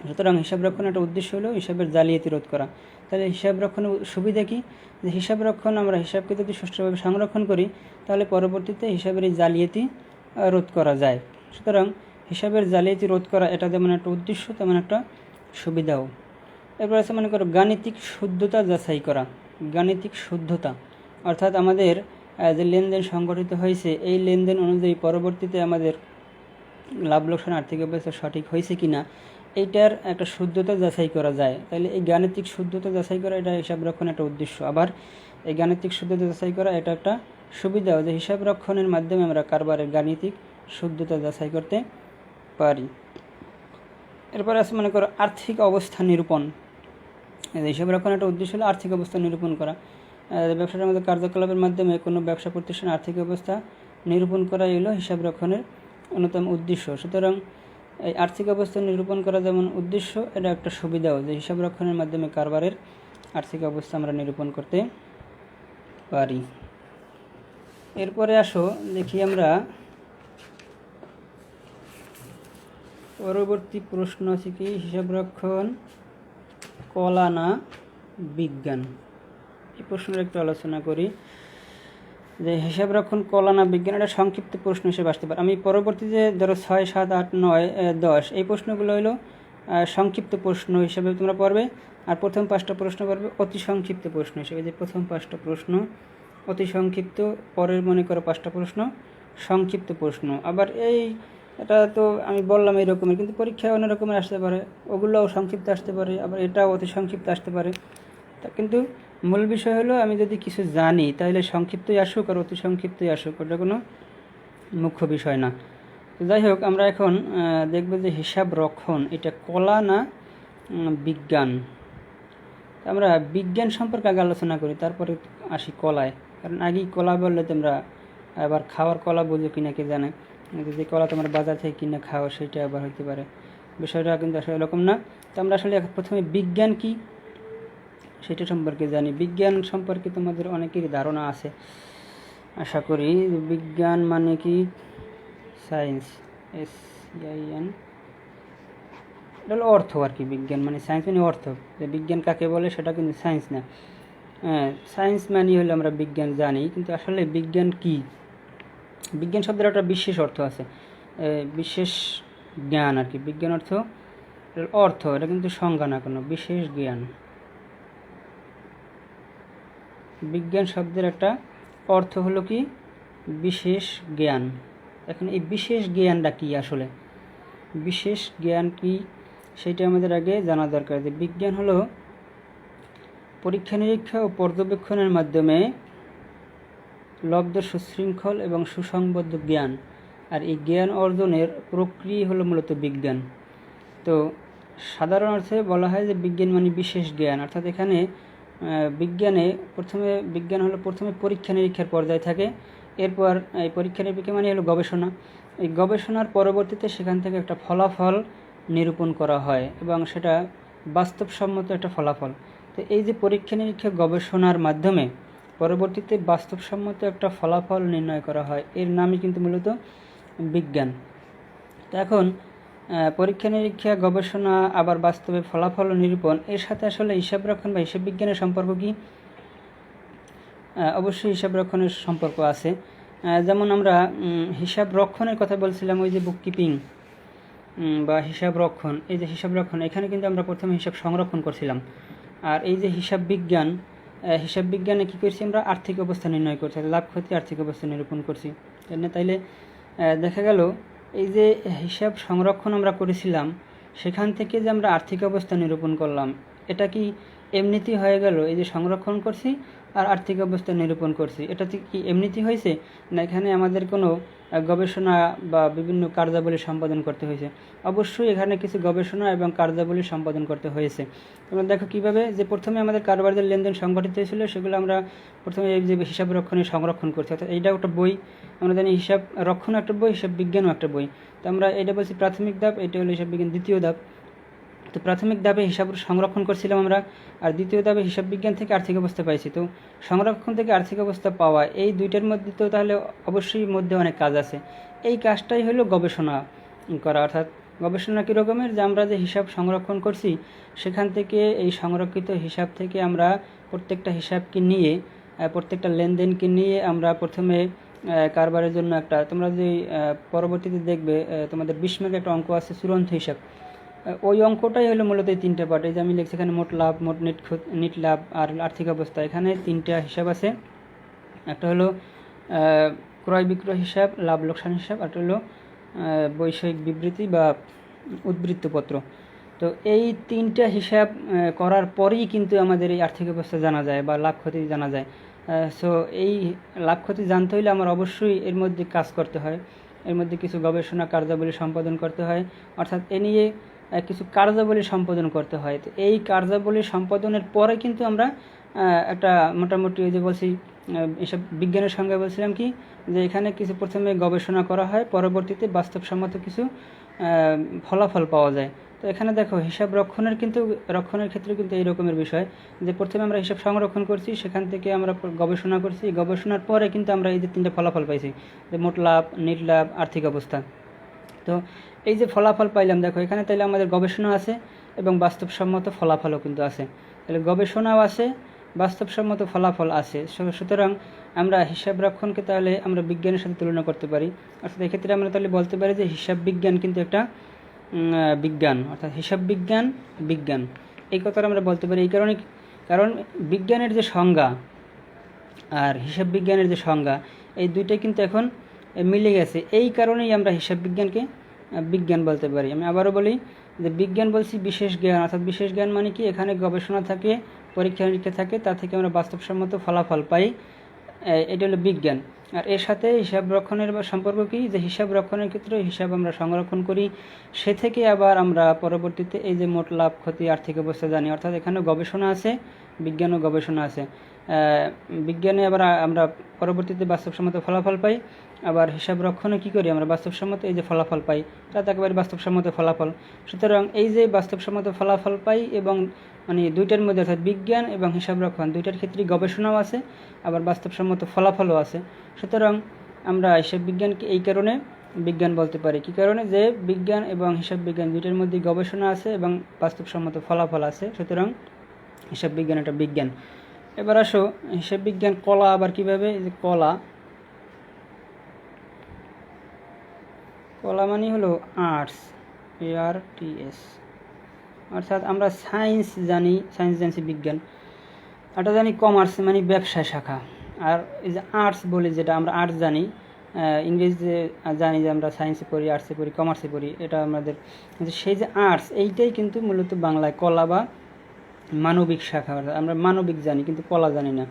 সুতরাং হিসাব রক্ষণের একটা উদ্দেশ্য হলো হিসাবের জালিয়াতি রোধ করা। তাহলে হিসাব রক্ষণের সুবিধা কি, যে হিসাব রক্ষণ আমরা হিসাবকে যদি সুষ্ঠুভাবে সংরক্ষণ করি তাহলে পরবর্তীতে হিসাবের এই জালিয়াতি রোধ করা যায়। সুতরাং হিসাবের জালিয়াতি রোধ করা এটা যেমন একটা উদ্দেশ্য তেমন একটা সুবিধাও। এরপর আছে মনে করো গাণিতিক শুদ্ধতা যাচাই করা। গাণিতিক শুদ্ধতা অর্থাৎ আমাদের যে লেনদেন সংগঠিত হয়েছে এই লেনদেন অনুযায়ী পরবর্তীতে আমাদের লাভ লোকসান আর্থিক অবস্থা সঠিক হয়েছে কিনা এইটার একটা শুদ্ধতা যাচাই করা যায়। তাহলে এই গাণিতিক শুদ্ধতা যাচাই করা এটা হিসাব রক্ষণের একটা উদ্দেশ্য। আবার এই গাণিতিক শুদ্ধতা যাচাই করা এটা একটা সুবিধাও, যে হিসাব রক্ষণের মাধ্যমে আমরা কারবারের গাণিতিক শুদ্ধতা যাচাই করতে পারি। এরপর আছে মনে করো আর্থিক অবস্থা নিরূপণ। হিসাব রক্ষণের একটা উদ্দেশ্য হলো আর্থিক অবস্থা নিরূপণ করা। ব্যবসার মধ্যে কার্যকলাপের মাধ্যমে কোনো ব্যবসা প্রতিষ্ঠানের আর্থিক অবস্থা নিরূপণ করাই হলো হিসাব রক্ষণের অন্যতম উদ্দেশ্য। সুতরাং এই আর্থিক অবস্থা নিরূপণ করা যেমন উদ্দেশ্য, এটা একটা সুবিধাও, যে হিসাব রক্ষণের মাধ্যমে কারবারের আর্থিক অবস্থা আমরা নিরূপণ করতে পারি। এরপরে আসো দেখি আমরা পরবর্তী প্রশ্ন আছে কি, হিসাব রক্ষণ কলা না বিজ্ঞান। এই প্রশ্নের একটু আলোচনা করি যে হিসাব রক্ষণ কলা না বিজ্ঞান, এটা সংক্ষিপ্ত প্রশ্ন হিসেবে আসতে পারে। আমি পরবর্তী যে ধরো 6, 7, 8, 9, 10 এই প্রশ্নগুলো হলো সংক্ষিপ্ত প্রশ্ন হিসেবে তোমরা পড়বে, আর প্রথম 5টা প্রশ্ন পড়বে অতি সংক্ষিপ্ত প্রশ্ন হিসেবে। যে প্রথম 5টা প্রশ্ন অতি সংক্ষিপ্ত, পরের মনে করো 5টা প্রশ্ন সংক্ষিপ্ত প্রশ্ন। আবার এটা তো আমি বললাম এই রকমের, কিন্তু পরীক্ষায় অন্য রকমের আসতে পারে, ওগুলোও সংক্ষিপ্ত আসতে পারে, আবার এটাও অতি সংক্ষিপ্ত আসতে পারে। তা কিন্তু মূল বিষয় হলো আমি যদি কিছু জানি তাহলে সংক্ষিপ্তই আসুক আর অতি সংক্ষিপ্তই আসুক, ওটা কোনো মুখ্য বিষয় না। তো যাই হোক, আমরা এখন দেখব যে হিসাব রক্ষণ এটা কলা না বিজ্ঞান। আমরা বিজ্ঞান সম্পর্কে আগে আলোচনা করি, তারপরে আসি কলায়। কারণ আগেই কলা বললে তোমরা আবার খাওয়ার কলা বোঝো কিনা কে জানে, যে কলা তোমরা বাজার থেকে কিনে খাও সেটা আবার হতে পারে, বিষয়টা কিন্তু আসলে এরকম না। তো আমরা আসলে প্রথমে বিজ্ঞান কি সেটা সম্পর্কে জানি। বিজ্ঞান সম্পর্কে তোমাদের অনেকেরই ধারণা আছে আশা করি। বিজ্ঞান মানে কি, সায়েন্স, SCIN, এটা হলো অর্থ আর কি। বিজ্ঞান মানে সায়েন্স মানে অর্থ। যে বিজ্ঞান কাকে বলে সেটা কিন্তু সায়েন্স না। সায়েন্স মানে হলে আমরা বিজ্ঞান জানি, কিন্তু আসলে বিজ্ঞান কি? বিজ্ঞান শব্দের একটা বিশেষ অর্থ আছে, বিশেষ জ্ঞান আর কি। বিজ্ঞান অর্থ এটা কিন্তু সংজ্ঞা না, কোনো বিশেষ জ্ঞান। বিজ্ঞান শব্দের একটা অর্থ হলো কি, বিশেষ জ্ঞান। এখন এই বিশেষ জ্ঞানটা কি, আসলে বিশেষ জ্ঞান কি সেটা আমাদের আগে জানা দরকার। যে বিজ্ঞান হলো পরীক্ষা নিরীক্ষা ও পর্যবেক্ষণের মাধ্যমে লব্ধ সুশৃঙ্খল এবং সুসংবদ্ধ জ্ঞান, আর এই জ্ঞান অর্জনের প্রক্রিয়া হলো মূলত বিজ্ঞান। তো সাধারণ অর্থে বলা হয় যে বিজ্ঞান মানে বিশেষ জ্ঞান। অর্থাৎ এখানে বিজ্ঞান হলো প্রথমে পরীক্ষা নিরীক্ষার পর্যায়ে থাকে, এরপর এই পরীক্ষা নিরীক্ষা মানে হলো গবেষণা। এই গবেষণার পরবর্তীতে সেখান থেকে একটা ফলাফল নিরূপণ করা হয় এবং সেটা বাস্তবসম্মত একটা ফলাফল। তো এই যে পরীক্ষা নিরীক্ষা গবেষণার মাধ্যমে পরবর্তীতে বাস্তবসম্মত একটা ফলাফল নির্ণয় করা হয়, এর নামই কিন্তু মূলত বিজ্ঞান। তো এখন পরীক্ষা নিরীক্ষা গবেষণা আবার বাস্তবে ফলাফল নিরূপণ, এর সাথে আসলে হিসাব রক্ষণ বা হিসাব বিজ্ঞানের সম্পর্ক কি? অবশ্যই হিসাব রক্ষণের সম্পর্ক আছে। যেমন আমরা হিসাব রক্ষণের কথা বলছিলাম, ওই যে বুক কিপিং বা হিসাব রক্ষণ, এই যে হিসাব রক্ষণ, এখানে কিন্তু আমরা প্রথমে হিসাব সংরক্ষণ করছিলাম। আর এই যে হিসাব বিজ্ঞানে কী করছি আমরা, আর্থিক অবস্থা নির্ণয় করছি, লাভ ক্ষতি আর্থিক অবস্থা নিরূপণ করছি, তাই না? তাইলে দেখা গেল এই যে হিসাব সংরক্ষণ আমরা করেছিলাম, সেখান থেকে যে আমরা আর্থিক অবস্থা নিরূপণ করলাম, এটা কি এমনিতেই হয়ে গেল? এই যে সংরক্ষণ করছি আর আর্থিক অবস্থা নিরূপণ করছি, এটা কি এমনিতেই হয়েছে, না এখানে আমাদের কোনো গবেষণা বা বিভিন্ন কার্যাবলী সম্পাদন করতে হয়েছে? অবশ্যই এখানে কিছু গবেষণা এবং কার্যাবলী সম্পাদন করতে হয়েছে। তোমরা দেখো কীভাবে, যে প্রথমে আমাদের কারবারদের লেনদেন সংগঠিত হয়েছিল, সেগুলো আমরা প্রথমে এই যে হিসাব রক্ষণে সংরক্ষণ করছি, অর্থাৎ এইটাও একটা বই, আমরা জানি হিসাব রক্ষণ একটা বই, হিসাব বিজ্ঞানও একটা বই। তো আমরা এটা বলছি প্রাথমিক ধাপ, এটা হলো হিসাব বিজ্ঞান দ্বিতীয় ধাপ। তো প্রাথমিক ধাপে হিসাব সংরক্ষণ করছিলাম আমরা, আর দ্বিতীয় ধাপে হিসাব বিজ্ঞান থেকে আর্থিক অবস্থা পাইছি। তো সংরক্ষণ থেকে আর্থিক অবস্থা পাওয়া, এই দুইটার মধ্যে তো তাহলে অবশ্যই মধ্যে অনেক কাজ আছে। এই কাজটাই হলো গবেষণা করা, অর্থাৎ গবেষণা কী রকমের, যে আমরা যে হিসাব সংরক্ষণ করছি, সেখান থেকে এই সংরক্ষিত হিসাব থেকে আমরা প্রত্যেকটা হিসাবকে নিয়ে, প্রত্যেকটা লেনদেনকে নিয়ে আমরা প্রথমে কারবারের জন্য একটা, তোমরা যে পরবর্তীতে দেখবে তোমাদের 20 মার্কের একটা অঙ্ক আছে চূড়ান্ত হিসাব, ওই অঙ্কটাই হলো মূলত এই তিনটে পার্ট। এই যে আমি লিখছি এখানে মোট লাভ, মোট নেট লাভ আর আর্থিক অবস্থা, এখানে তিনটা হিসাব আছে। একটা হলো ক্রয় বিক্রয় হিসাব, লাভ লোকসান হিসাব, আর একটা হলো বৈষয়িক বিবৃতি বা উদ্বৃত্তপত্র। তো এই তিনটা হিসাব করার পরেই কিন্তু আমাদের এই আর্থিক অবস্থা জানা যায় বা লাভ ক্ষতি জানা যায়। সো এই লাভ ক্ষতি জানতে হলে আমার অবশ্যই এর মধ্যে কাজ করতে হয়, এর মধ্যে কিছু গবেষণা কার্যাবলী সম্পাদন করতে হয়, অর্থাৎ এ নিয়ে কিছু কার্যাবলী সম্পাদন করতে হয়। তো এই কার্যাবলী সম্পাদনের পরে কিন্তু আমরা একটা মোটামুটি, ওই যে বলছি এসব বিজ্ঞানের সঙ্গে বলছিলাম কি, যে এখানে কিছু প্রথমে গবেষণা করা হয়, পরবর্তীতে বাস্তবসম্মত কিছু ফলাফল পাওয়া যায়। তো এখানে দেখো হিসাব রক্ষণের ক্ষেত্রে কিন্তু এই রকমের বিষয়, যে প্রথমে আমরা হিসাব সংরক্ষণ করছি, সেখান থেকে আমরা গবেষণা করছি, গবেষণার পরে কিন্তু আমরা এই যে তিনটে ফলাফল পাইছি, যে মোট লাভ, নেট লাভ, আর্থিক অবস্থা। তো এই যে ফলাফল পাইলাম, দেখো এখানে তাইলে আমাদের গবেষণা আছে এবং বাস্তবসম্মত ফলাফলও কিন্তু আছে। তাহলে গবেষণাও আছে, বাস্তবসম্মত ফলাফল আছে। সুতরাং আমরা হিসাব রক্ষণকে তাহলে আমরা বিজ্ঞানের সাথে তুলনা করতে পারি, অর্থাৎ এক্ষেত্রে আমরা তাহলে বলতে পারি যে হিসাব বিজ্ঞান কিন্তু একটা বিজ্ঞান, অর্থাৎ হিসাব বিজ্ঞান এই কথাটা আমরা বলতে পারি। এই কারণ বিজ্ঞানের যে সংজ্ঞা আর হিসাব বিজ্ঞানের যে সংজ্ঞা, এই দুইটাই কিন্তু এখন মিলে গেছে। এই কারণেই আমরা হিসাব বিজ্ঞানকে বিজ্ঞান বলতে পারি। আমি আবারও বলি যে বিজ্ঞান বলছি বিশেষ জ্ঞান, অর্থাৎ বিশেষ জ্ঞান মানে কি, এখানে গবেষণা থাকে, পরীক্ষা নিরীক্ষা থাকে, তা থেকে আমরা বাস্তবসম্মত ফলাফল পাই, এটা হলো বিজ্ঞান। আর এর সাথে হিসাব রক্ষণের সম্পর্ক কি, যে হিসাব রক্ষণের ক্ষেত্রে হিসাব আমরা সংরক্ষণ করি, সে থেকে আবার আমরা পরবর্তীতে এই যে মোট লাভ ক্ষতি আর্থিক অবস্থা জানি, অর্থাৎ এখানে গবেষণা আছে, বিজ্ঞান ও গবেষণা আছে। বিজ্ঞানে আবার আমরা পরবর্তীতে বাস্তবসম্মত ফলাফল পাই, আবার হিসাব রক্ষণে কী করি, আমরা বাস্তবসম্মত এই যে ফলাফল পাই, তাতে একেবারে বাস্তবসম্মত ফলাফল। সুতরাং এই যে বাস্তবসম্মত ফলাফল পাই, এবং মানে দুইটার মধ্যে, অর্থাৎ বিজ্ঞান এবং হিসাব রক্ষণ দুইটার ক্ষেত্রেই গবেষণাও আছে, আবার বাস্তবসম্মত ফলাফলও আছে। সুতরাং আমরা হিসাব বিজ্ঞানকে এই কারণে বিজ্ঞান বলতে পারি। কী কারণে, যে বিজ্ঞান এবং হিসাব বিজ্ঞান দুইটার মধ্যে গবেষণা আছে এবং বাস্তবসম্মত ফলাফল আছে, সুতরাং হিসাব বিজ্ঞান একটা বিজ্ঞান। এবার আসো হিসাব বিজ্ঞান কলা আবার কীভাবে, যে কলা মানে হলো আর্টস, ARTS, অর্থাৎ আমরা সায়েন্স জানছি বিজ্ঞান, এটা জানি কমার্স মানে ব্যবসা শাখা। আর এই যে আর্টস বলে, যেটা আমরা আর্টস জানি, ইংরেজিতে জানি যে আমরা সায়েন্সে পড়ি, আর্টসে পড়ি, কমার্সে পড়ি, এটা আমাদের, সেই যে আর্টস এইটাই কিন্তু মূলত বাংলায় কলা বা মানবিক শাখা। আমরা মানবিক জানি কিন্তু কলা জানি না,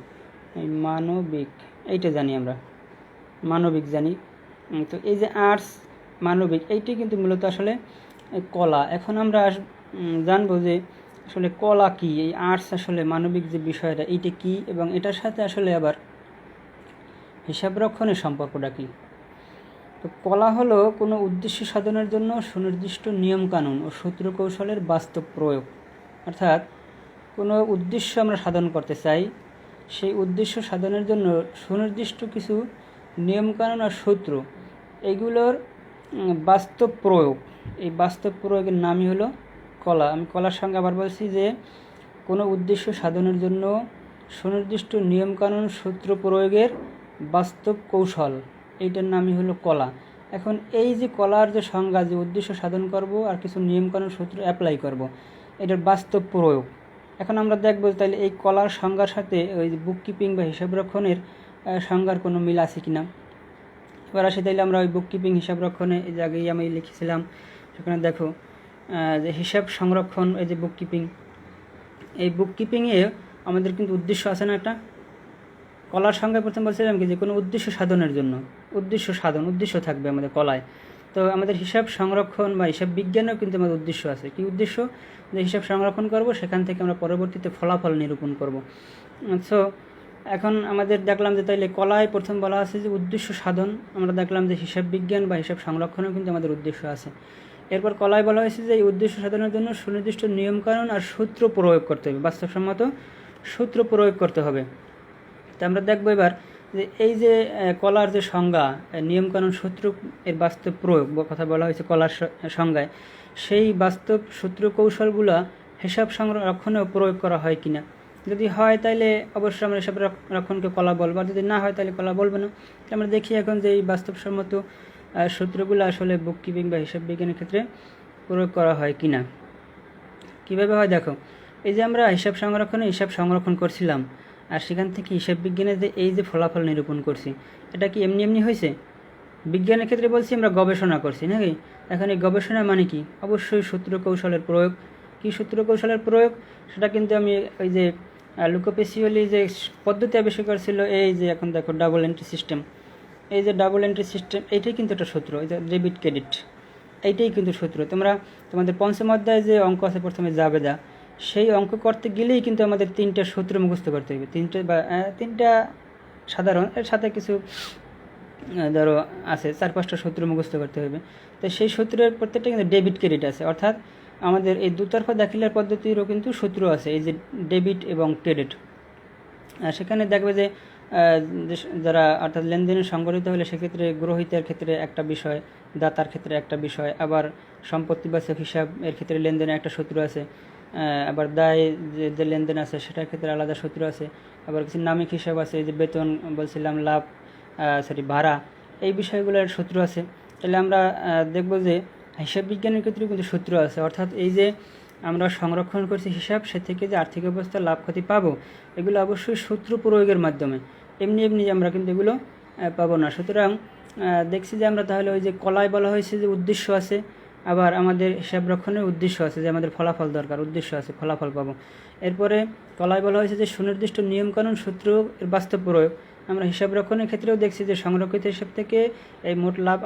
এই মানবিক এইটা জানি, আমরা মানবিক জানি। তো এই যে আর্টস মানবিক এইটাই কিন্তু মূলত আসলে কলা। এখন আমরা জানবো যে আসলে কলা কি, এই আর্টস আসলে মানবিক যে বিষয়টা এইটা কি, এবং এটার সাথে আসলে আবার হিসাব রক্ষণের সম্পর্কটা কী। তো কলা হলো কোনো উদ্দেশ্য সাধনের জন্য সুনির্দিষ্ট নিয়মকানুন ও সূত্র কৌশলের বাস্তব প্রয়োগ, অর্থাৎ কোনো উদ্দেশ্য আমরা সাধন করতে চাই, সেই উদ্দেশ্য সাধনের জন্য সুনির্দিষ্ট কিছু নিয়মকানুন আর সূত্র, এইগুলোর বাস্তব প্রয়োগ, এই বাস্তব প্রয়োগের নামই হলো কলা। আমি কলার সঙ্গে আবার বলছি যে কোনো উদ্দেশ্য সাধনের জন্য সুনির্দিষ্ট নিয়মকানুন সূত্র প্রয়োগের বাস্তব কৌশল, এইটার নামই হলো কলা। এখন এই যে কলার যে সংজ্ঞা, যে উদ্দেশ্য সাধন করব আর কিছু নিয়মকানুন সূত্র অ্যাপ্লাই করব, এটার বাস্তব প্রয়োগ। এখন আমরা দেখব তাহলে এই কলার সংজ্ঞার সাথে ওই যে বুক কিপিং বা হিসাব রক্ষণের সংজ্ঞার কোনো মিল আছে কিনা। এবার আসে তাইলে আমরা ওই বুক কিপিং হিসাব রক্ষণে এই যে আগেই আমি লিখেছিলাম, সেখানে দেখো যে হিসাব সংরক্ষণ, এই যে বুক কিপিং, এই বুক কিপিংয়ে আমাদের কিন্তু উদ্দেশ্য আছে না একটা। কলার সংজ্ঞায় প্রথম বলছিলাম কি যে কোনো উদ্দেশ্য সাধনের জন্য উদ্দেশ্য থাকবে আমাদের কলায়। তো আমাদের হিসাব সংরক্ষণ বা হিসাব বিজ্ঞানেও কিন্তু আমাদের উদ্দেশ্য আছে। কি উদ্দেশ্য? যে হিসাব সংরক্ষণ করব, সেখান থেকে আমরা পরবর্তীতে ফলাফল নিরূপণ করব। সো এখন আমাদের দেখলাম যে তাইলে কলায় প্রথম বলা আছে যে উদ্দেশ্য সাধন, আমরা দেখলাম যে হিসাব বিজ্ঞান বা হিসাব সংরক্ষণেও কিন্তু আমাদের উদ্দেশ্য আছে। এরপর কলায় বলা হয়েছে যে এই উদ্দেশ্য সাধনের জন্য সুনির্দিষ্ট নিয়মকানুন আর সূত্র প্রয়োগ করতে হবে, বাস্তবসম্মত সূত্র প্রয়োগ করতে হবে। তো আমরা দেখবো এবার যে এই যে কলার যে সংজ্ঞা, নিয়মকানুন সূত্র এর বাস্তব প্রয়োগ কথা বলা হয়েছে কলার সংজ্ঞায়, সেই বাস্তব সূত্র কৌশলগুলো হিসাব সংরক্ষণেও প্রয়োগ করা হয় কিনা। যদি হয় তাহলে অবশ্যই আমরা হিসাব রক্ষণকে কলা বলবো, আর যদি না হয় তাহলে কলা বলবো না। আমরা দেখি এখন যে এই বাস্তবসম্মত সূত্রগুলো আসলে বুক কিপিং বা হিসাব বিজ্ঞানের ক্ষেত্রে প্রয়োগ করা হয় কিনা। কীভাবে হয় দেখো, এই যে আমরা হিসাব সংরক্ষণ করছিলাম, আর সেখান থেকে হিসাব বিজ্ঞানের যে এই যে ফলাফল নিরূপণ করছি, এটা কি এমনি হয়েছে? বিজ্ঞানের ক্ষেত্রে বলছি আমরা গবেষণা করছি নাকি। এখন এই গবেষণা মানে কি? অবশ্যই সূত্র কৌশলের প্রয়োগ। কি সূত্র কৌশলের প্রয়োগ? সেটা কিন্তু আমি ওই যে লুকা প্যাসিওলি যে পদ্ধতি আবিষ্কার ছিল, এই যে এখন দেখো ডাবল এন্ট্রি সিস্টেম, এই যে ডাবল এন্ট্রি সিস্টেম, এইটাই কিন্তু একটা সূত্র। এই যে ডেবিট ক্রেডিট, এইটাই কিন্তু সূত্র। তোমাদের পঞ্চম অধ্যায়ে যে অঙ্ক আছে প্রথমে জাবেদা, সেই অঙ্ক করতে গেলেই কিন্তু আমাদের তিনটা সূত্র মুখস্থ করতে হবে, তিনটা সাধারণ, এর সাথে কিছু ধরো আছে 4-5টা সূত্র মুখস্থ করতে হবে। তো সেই সূত্রের প্রত্যেকটা কিন্তু ডেবিট ক্রেডিট আছে, অর্থাৎ আমাদের এই দুতরফা দাখিলার পদ্ধতিরও কিন্তু সূত্র আছে, এই যে ডেবিট এবং ক্রেডিট। সেখানে দেখবে যে যারা অর্থাৎ লেনদেনে সংগঠিত হলে সেক্ষেত্রে গ্রহীতার ক্ষেত্রে একটা বিষয়, দাতার ক্ষেত্রে একটা বিষয়, আবার সম্পত্তিবাচক হিসাব এর ক্ষেত্রে লেনদেনে একটা সূত্র আছে, আবার দায় যে লেনদেন আছে সেটার ক্ষেত্রে আলাদা সূত্র আছে, আবার কিছু নামিক হিসাব আছে, এই যে বেতন বলছিলাম, লাভ ভাড়া, এই বিষয়গুলোর সূত্র আছে। তাহলে আমরা দেখব যে হিসাব বিজ্ঞানের ক্ষেত্রে কিন্তু সূত্র আছে, অর্থাৎ এই যে আমরা সংরক্ষণ করছি হিসাব, সে থেকে যে আর্থিক অবস্থা লাভ ক্ষতি পাবো, এগুলো অবশ্যই সূত্র প্রয়োগের মাধ্যমে, এমনি আমরা কিন্তু এগুলো পাবো না। সুতরাং দেখছি যে আমরা তাহলে ওই যে কলায় বলা হয়েছে যে উদ্দেশ্য আছে, আবার আমাদের হিসাব রক্ষণের উদ্দেশ্য আছে, যে আমাদের ফলাফল দরকার, উদ্দেশ্য আছে, ফলাফল পাবো। এরপরে কলায় বলা হয়েছে যে সুনির্দিষ্ট নিয়মকানুন সূত্র এর বাস্তব প্রয়োগ। আমরা হিসাব রক্ষণের ক্ষেত্রেও দেখছি যে সংরক্ষিত হিসাব থেকে এই মোট লাভ,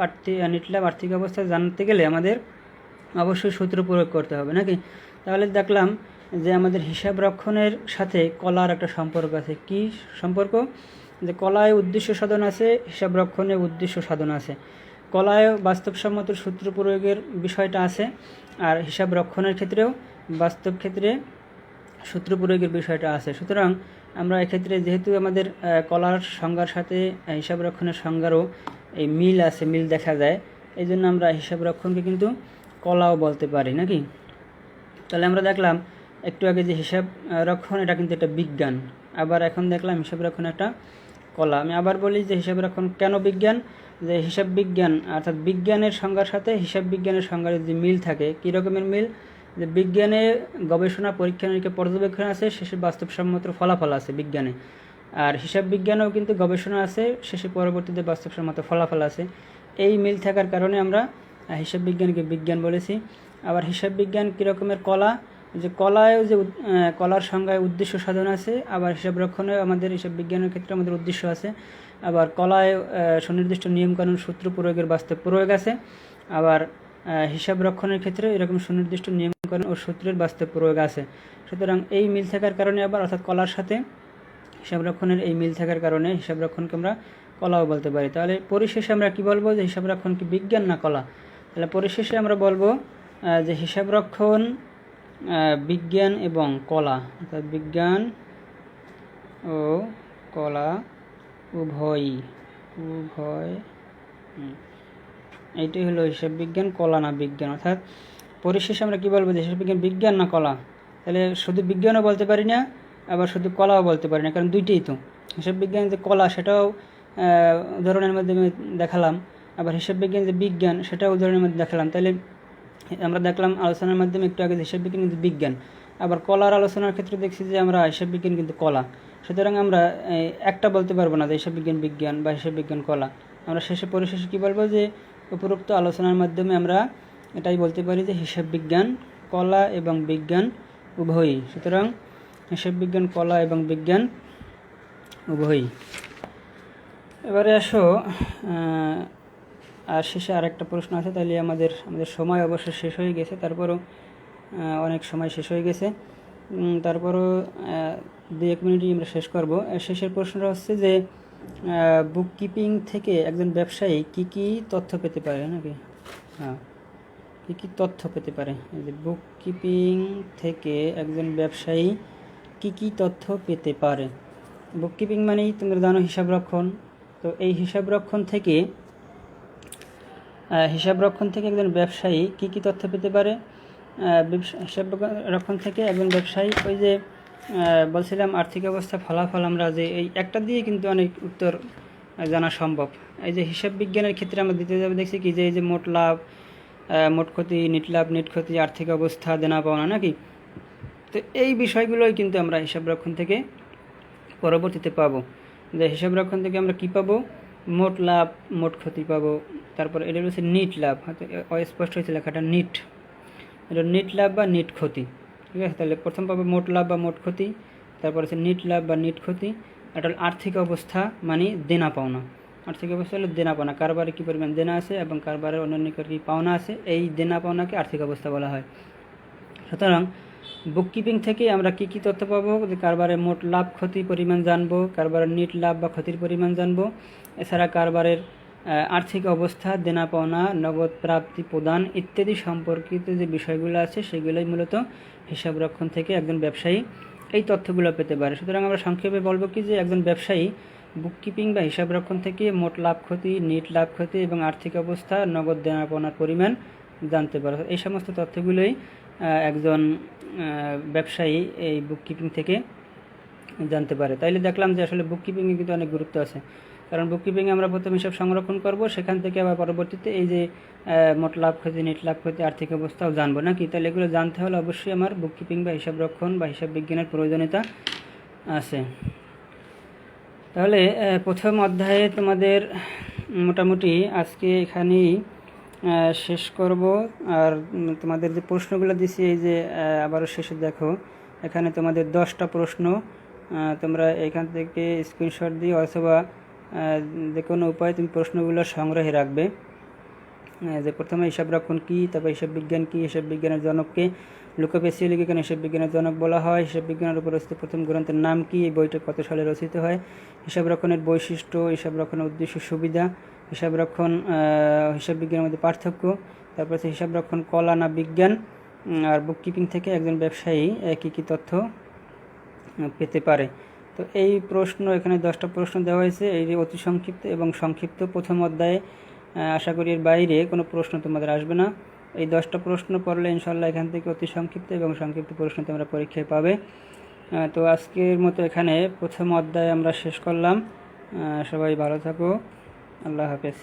নেট লাভ, আর্থিক অবস্থা জানতে গেলে আমাদের অবশ্যই সূত্র প্রয়োগ করতে হবে নাকি। তাহলে দেখলাম যে আমাদের হিসাব রক্ষণের সাথে কলার একটা সম্পর্ক আছে। কি সম্পর্ক? যে কলায় উদ্দেশ্য সাধন আছে, হিসাব রক্ষণে উদ্দেশ্য সাধন আছে। কলায় বাস্তবসম্মত সূত্র প্রয়োগের বিষয়টা আছে, আর হিসাব রক্ষণের ক্ষেত্রেও বাস্তব ক্ষেত্রে সূত্র প্রয়োগের বিষয়টা আছে। সুতরাং আমরা এক্ষেত্রে যেহেতু আমাদের কলার সংজ্ঞার সাথে হিসাব রক্ষণের সংজ্ঞারও এই মিল আছে, মিল দেখা যায়, এই জন্য আমরা হিসাব রক্ষণকে কিন্তু কলাও বলতে পারি নাকি। তাহলে আমরা দেখলাম একটু আগে যে হিসাব রক্ষণ, এটা কিন্তু একটা বিজ্ঞান, আবার এখন দেখলাম হিসাব রক্ষণ একটা কলা। আমি আবার বলি যে হিসাব রক্ষণ কেন বিজ্ঞান, যে হিসাব বিজ্ঞান অর্থাৎ বিজ্ঞানের সংজ্ঞার সাথে হিসাব বিজ্ঞানের সংজ্ঞার যে মিল থাকে, কী রকমের মিল? যে বিজ্ঞানে গবেষণা, পরীক্ষা নিরীক্ষা, পর্যবেক্ষণ আছে, শেষে বাস্তবসম্মত ফলাফল আছে বিজ্ঞানে। আর হিসাব বিজ্ঞানেও কিন্তু গবেষণা আছে, শেষে পরবর্তীতে বাস্তবসম্মত ফলাফল আছে। এই মিল থাকার কারণে আমরা হিসাব বিজ্ঞানকে বিজ্ঞান বলেছি। আবার হিসাব বিজ্ঞান কী রকমের কলা, যে কলায় যে কলার সংজ্ঞায় উদ্দেশ্য সাধন আছে, আবার হিসাব রক্ষণেও আমাদের হিসাব বিজ্ঞানের ক্ষেত্রে আমাদের উদ্দেশ্য আছে। আবার কলায় সুনির্দিষ্ট নিয়মকানুন সূত্র প্রয়োগের বাস্তব প্রয়োগ আছে, আবার হিসাব রক্ষণের ক্ষেত্রে এরকম সুনির্দিষ্ট নিয়মকানুন ও সূত্রের বাস্তব প্রয়োগ আছে। সুতরাং এই মিল থাকার কারণে আবার অর্থাৎ কলার সাথে হিসাব রক্ষণের এই মিল থাকার কারণে হিসাব রক্ষণকে আমরা কলাও বলতে পারি। তাহলে পরিশেষে আমরা কি বলবো, যে হিসাব রক্ষণ কি বিজ্ঞান না কলা? তাহলে পরিশেষে আমরা বলবো যে হিসাব রক্ষণ বিজ্ঞান এবং কলা, অর্থাৎ বিজ্ঞান ও কলা উভয় এইটাই হলো হিসাব বিজ্ঞান, কলা না বিজ্ঞান। অর্থাৎ পরিশেষে আমরা কি বলবো, যে হিসাব বিজ্ঞান বিজ্ঞান না কলা? তাহলে শুধু বিজ্ঞানও বলতে পারি না, আবার শুধু কলাও বলতে পারি না, কারণ দুইটাই তো। হিসাব বিজ্ঞান যে কলা, সেটাও উদাহরণের মাধ্যমে দেখালাম, আবার হিসাব বিজ্ঞান যে বিজ্ঞান সেটা উদাহরণের মধ্যে দেখালাম। তাহলে আমরা দেখলাম আলোচনার মাধ্যমে একটু আগে হিসাব বিজ্ঞান কিন্তু বিজ্ঞান, আবার কলার আলোচনার ক্ষেত্রে দেখছি যে আমরা হিসাব বিজ্ঞান কিন্তু কলা। সুতরাং আমরা একটা বলতে পারবো না যে হিসাব বিজ্ঞান বিজ্ঞান বা হিসাব বিজ্ঞান কলা। আমরা পরিশেষে কী বলবো যে উপরোক্ত আলোচনার মাধ্যমে আমরা এটাই বলতে পারি যে হিসাব বিজ্ঞান কলা এবং বিজ্ঞান উভয়ই। সুতরাং হিসাব বিজ্ঞান কলা এবং বিজ্ঞান উভয়ই। এবারে আসো আর শেষে আরেকটা প্রশ্ন আছে। তাহলে আমাদের সময় অবশ্য শেষ হয়ে গেছে, তারপরও অনেক সময় শেষ হয়ে গেছে, তারপরও 2-1 মিনিটই আমরা শেষ করব। শেষের প্রশ্নটা হচ্ছে যে বুক কিপিং থেকে একজন ব্যবসায়ী কি কি তথ্য পেতে পারে, নাকি হ্যাঁ কী কী তথ্য পেতে পারে? যে বুক কিপিং থেকে একজন ব্যবসায়ী কি কি তথ্য পেতে পারে। বুক কিপিং মানেই তোমরা জানো হিসাব রক্ষণ। তো এই হিসাব রক্ষণ থেকে একজন ব্যবসায়ী কি কি তথ্য পেতে পারে? হিসাব রক্ষণ থেকে একজন ব্যবসায়ী, ওই যে বলছিলাম আর্থিক অবস্থা ফলাফল, আমরা যে এই একটা দিয়ে কিন্তু অনেক উত্তর জানা সম্ভব। এই যে হিসাব বিজ্ঞানের ক্ষেত্রে আমরা দ্বিতীয় যাবে দেখছি কি যে এই যে মোট লাভ, মোট ক্ষতি, নিট লাভ, নিট ক্ষতি, আর্থিক অবস্থা, দেনা পাওনা, নাকি? তো এই বিষয়গুলোই কিন্তু আমরা হিসাব রক্ষণ থেকে পরবর্তীতে পাবো। যে হিসাব রক্ষণ থেকে আমরা কি পাবো? মোট লাভ, মোট ক্ষতি পাবো। তারপর এটা হচ্ছে নিট লাভ, হয়তো অস্পষ্ট হয়েছে লেখাটা, নিট, এটা নিট লাভ বা নিট ক্ষতি, ঠিক আছে? তাহলে প্রথম পাবো মোট লাভ বা মোট ক্ষতি, তারপর হচ্ছে নিট লাভ বা নিট ক্ষতি। এটা আর্থিক অবস্থা মানে দেনা পাওনা। আর্থিক অবস্থা হলো দেনা পাওনা, কারবারে কী পরিমাণ দেনা আছে এবং কারবারের অন্যান্য কী পাওনা আছে, এই দেনা পাওনাকে আর্থিক অবস্থা বলা হয়। সুতরাং বুক কিপিং থেকে আমরা কি কি তথ্য পাবো? যে কারবারের মোট লাভ ক্ষতি পরিমাণ জানবো, কারবারের নিট লাভ বা ক্ষতির পরিমাণ জানবো, এছাড়া কারবারের আর্থিক অবস্থা, দেনা পাওনা, নগদ প্রাপ্তি প্রদান ইত্যাদি সম্পর্কিত যে বিষয়গুলো আছে সেগুলোই মূলত হিসাব রক্ষণ থেকে একজন ব্যবসায়ী এই তথ্যগুলো পেতে পারে। সুতরাং আমরা সংক্ষেপে বলবো কি যে একজন ব্যবসায়ী বুক কিপিং বা হিসাব রক্ষণ থেকে মোট লাভ ক্ষতি, নিট লাভ ক্ষতি এবং আর্থিক অবস্থা, নগদ দেনা পাওনার পরিমাণ জানতে পারে। এই সমস্ত তথ্যগুলোই একজন ব্যবসায়ী এই বুক কিপিং থেকে জানতে পারে। তাইলে দেখলাম যে আসলে বুক কিপিংয়ে কিন্তু অনেক গুরুত্ব আছে, কারণ বুক কিপিংয়ে আমরা প্রথম হিসাব সংরক্ষণ করব, সেখান থেকে আবার পরবর্তীতে এই যে মোট লাভ ক্ষতি, নেট লাভ ক্ষতি, আর্থিক অবস্থাও জানবো, নাকি? তাহলে এগুলো জানতে হলে অবশ্যই আমার বুক কিপিং বা হিসাব রক্ষণ বা হিসাব বিজ্ঞানের প্রয়োজনীয়তা আছে। তাহলে প্রথম অধ্যায়ে তোমাদের মোটামুটি আজকে এখানেই শেষ করব। আর তোমাদের যে প্রশ্নগুলো দিছি এই যে আবারও শেষে দেখো, এখানে তোমাদের 10টা প্রশ্ন, তোমরা এখান থেকে স্ক্রিনশট দিয়ে অথবা যে কোনো উপায়ে তুমি প্রশ্নগুলো সংগ্রহে রাখবে। যে প্রথমে হিসাব রক্ষণ কী, তারপর হিসাব বিজ্ঞান কী, হিসাব বিজ্ঞানের জনককে, লুকোপেসিওলিকে কেন হিসাব বিজ্ঞানের জনক বলা হয়, হিসাব বিজ্ঞানের উপর রচিত প্রথম গ্রন্থের নাম কী, এই বইটা কত সালে রচিত হয়, হিসাব রক্ষণের বৈশিষ্ট্য, হিসাব রক্ষণের উদ্দেশ্য সুবিধা, হিসাব রক্ষণ হিসাব বিজ্ঞানের মধ্যে পার্থক্য, তারপর হচ্ছে হিসাব রক্ষণ কলা না বিজ্ঞান, আর বুক কিপিং থেকে একজন ব্যবসায়ী কী কী তথ্য পেতে পারে। তো এই প্রশ্ন এখানে 10টা প্রশ্ন দেওয়া হয়েছে, এই যে অতি সংক্ষিপ্ত এবং সংক্ষিপ্ত প্রথম অধ্যায়ে। আশা করি এর বাইরে কোনো প্রশ্ন তোমাদের আসবে না। এই 10টা প্রশ্ন পড়লে ইনশাল্লাহ এখান থেকে অতি সংক্ষিপ্ত এবং সংক্ষিপ্ত প্রশ্ন তোমরা পরীক্ষায় পাবে। তো আজকের মতো এখানে প্রথম অধ্যায় আমরা শেষ করলাম। সবাই ভালো থাকো, আল্লাহ হাফেজ।